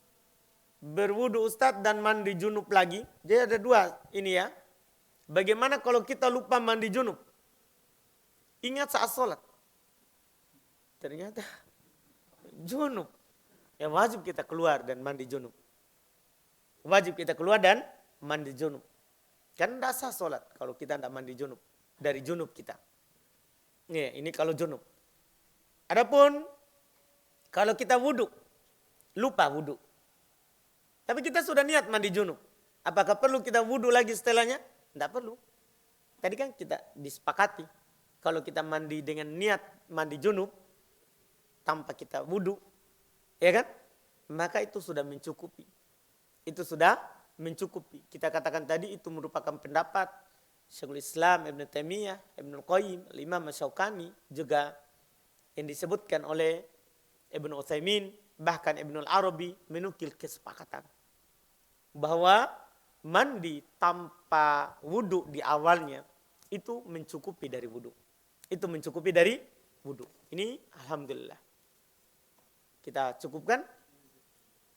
berwudu Ustadz dan mandi junub lagi? Jadi ada dua ini ya. Bagaimana kalau kita lupa mandi junub? Ingat saat sholat. Ternyata junub. Ya wajib kita keluar dan mandi junub. Wajib kita keluar dan mandi junub. Kan tidak sah sholat kalau kita tidak mandi junub. Dari junub kita. Ini kalau junub. Adapun kalau kita wudu, lupa wudu. Tapi kita sudah niat mandi junub. Apakah perlu kita wudu lagi setelahnya? Tidak perlu. Tadi kan kita disepakati. Kalau kita mandi dengan niat mandi junub, tanpa kita wudu, ya kan? Maka itu sudah mencukupi. Itu sudah mencukupi. Kita katakan tadi itu merupakan pendapat Syekhul Islam Ibn Taimiyah, Ibn Qayyim, Imam Syaukani, juga yang disebutkan oleh Ibn Utsaimin, bahkan Ibn Arabi menukil kesepakatan bahwa mandi tanpa wudu di awalnya itu mencukupi dari wudu. Itu mencukupi dari wudu. Ini alhamdulillah. Kita cukupkan.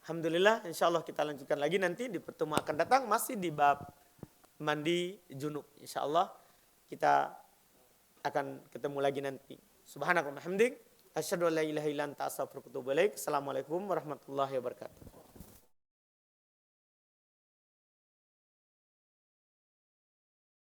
Alhamdulillah, insya Allah kita lanjutkan lagi nanti di pertemuan akan datang masih di bab mandi junub. Insya Allah kita akan ketemu lagi nanti. Subhanakallahumma hamdik, asyhadu an la ilaha illa anta astaghfiruka wa atubu ilaik. Assalamualaikum warahmatullahi wabarakatuh.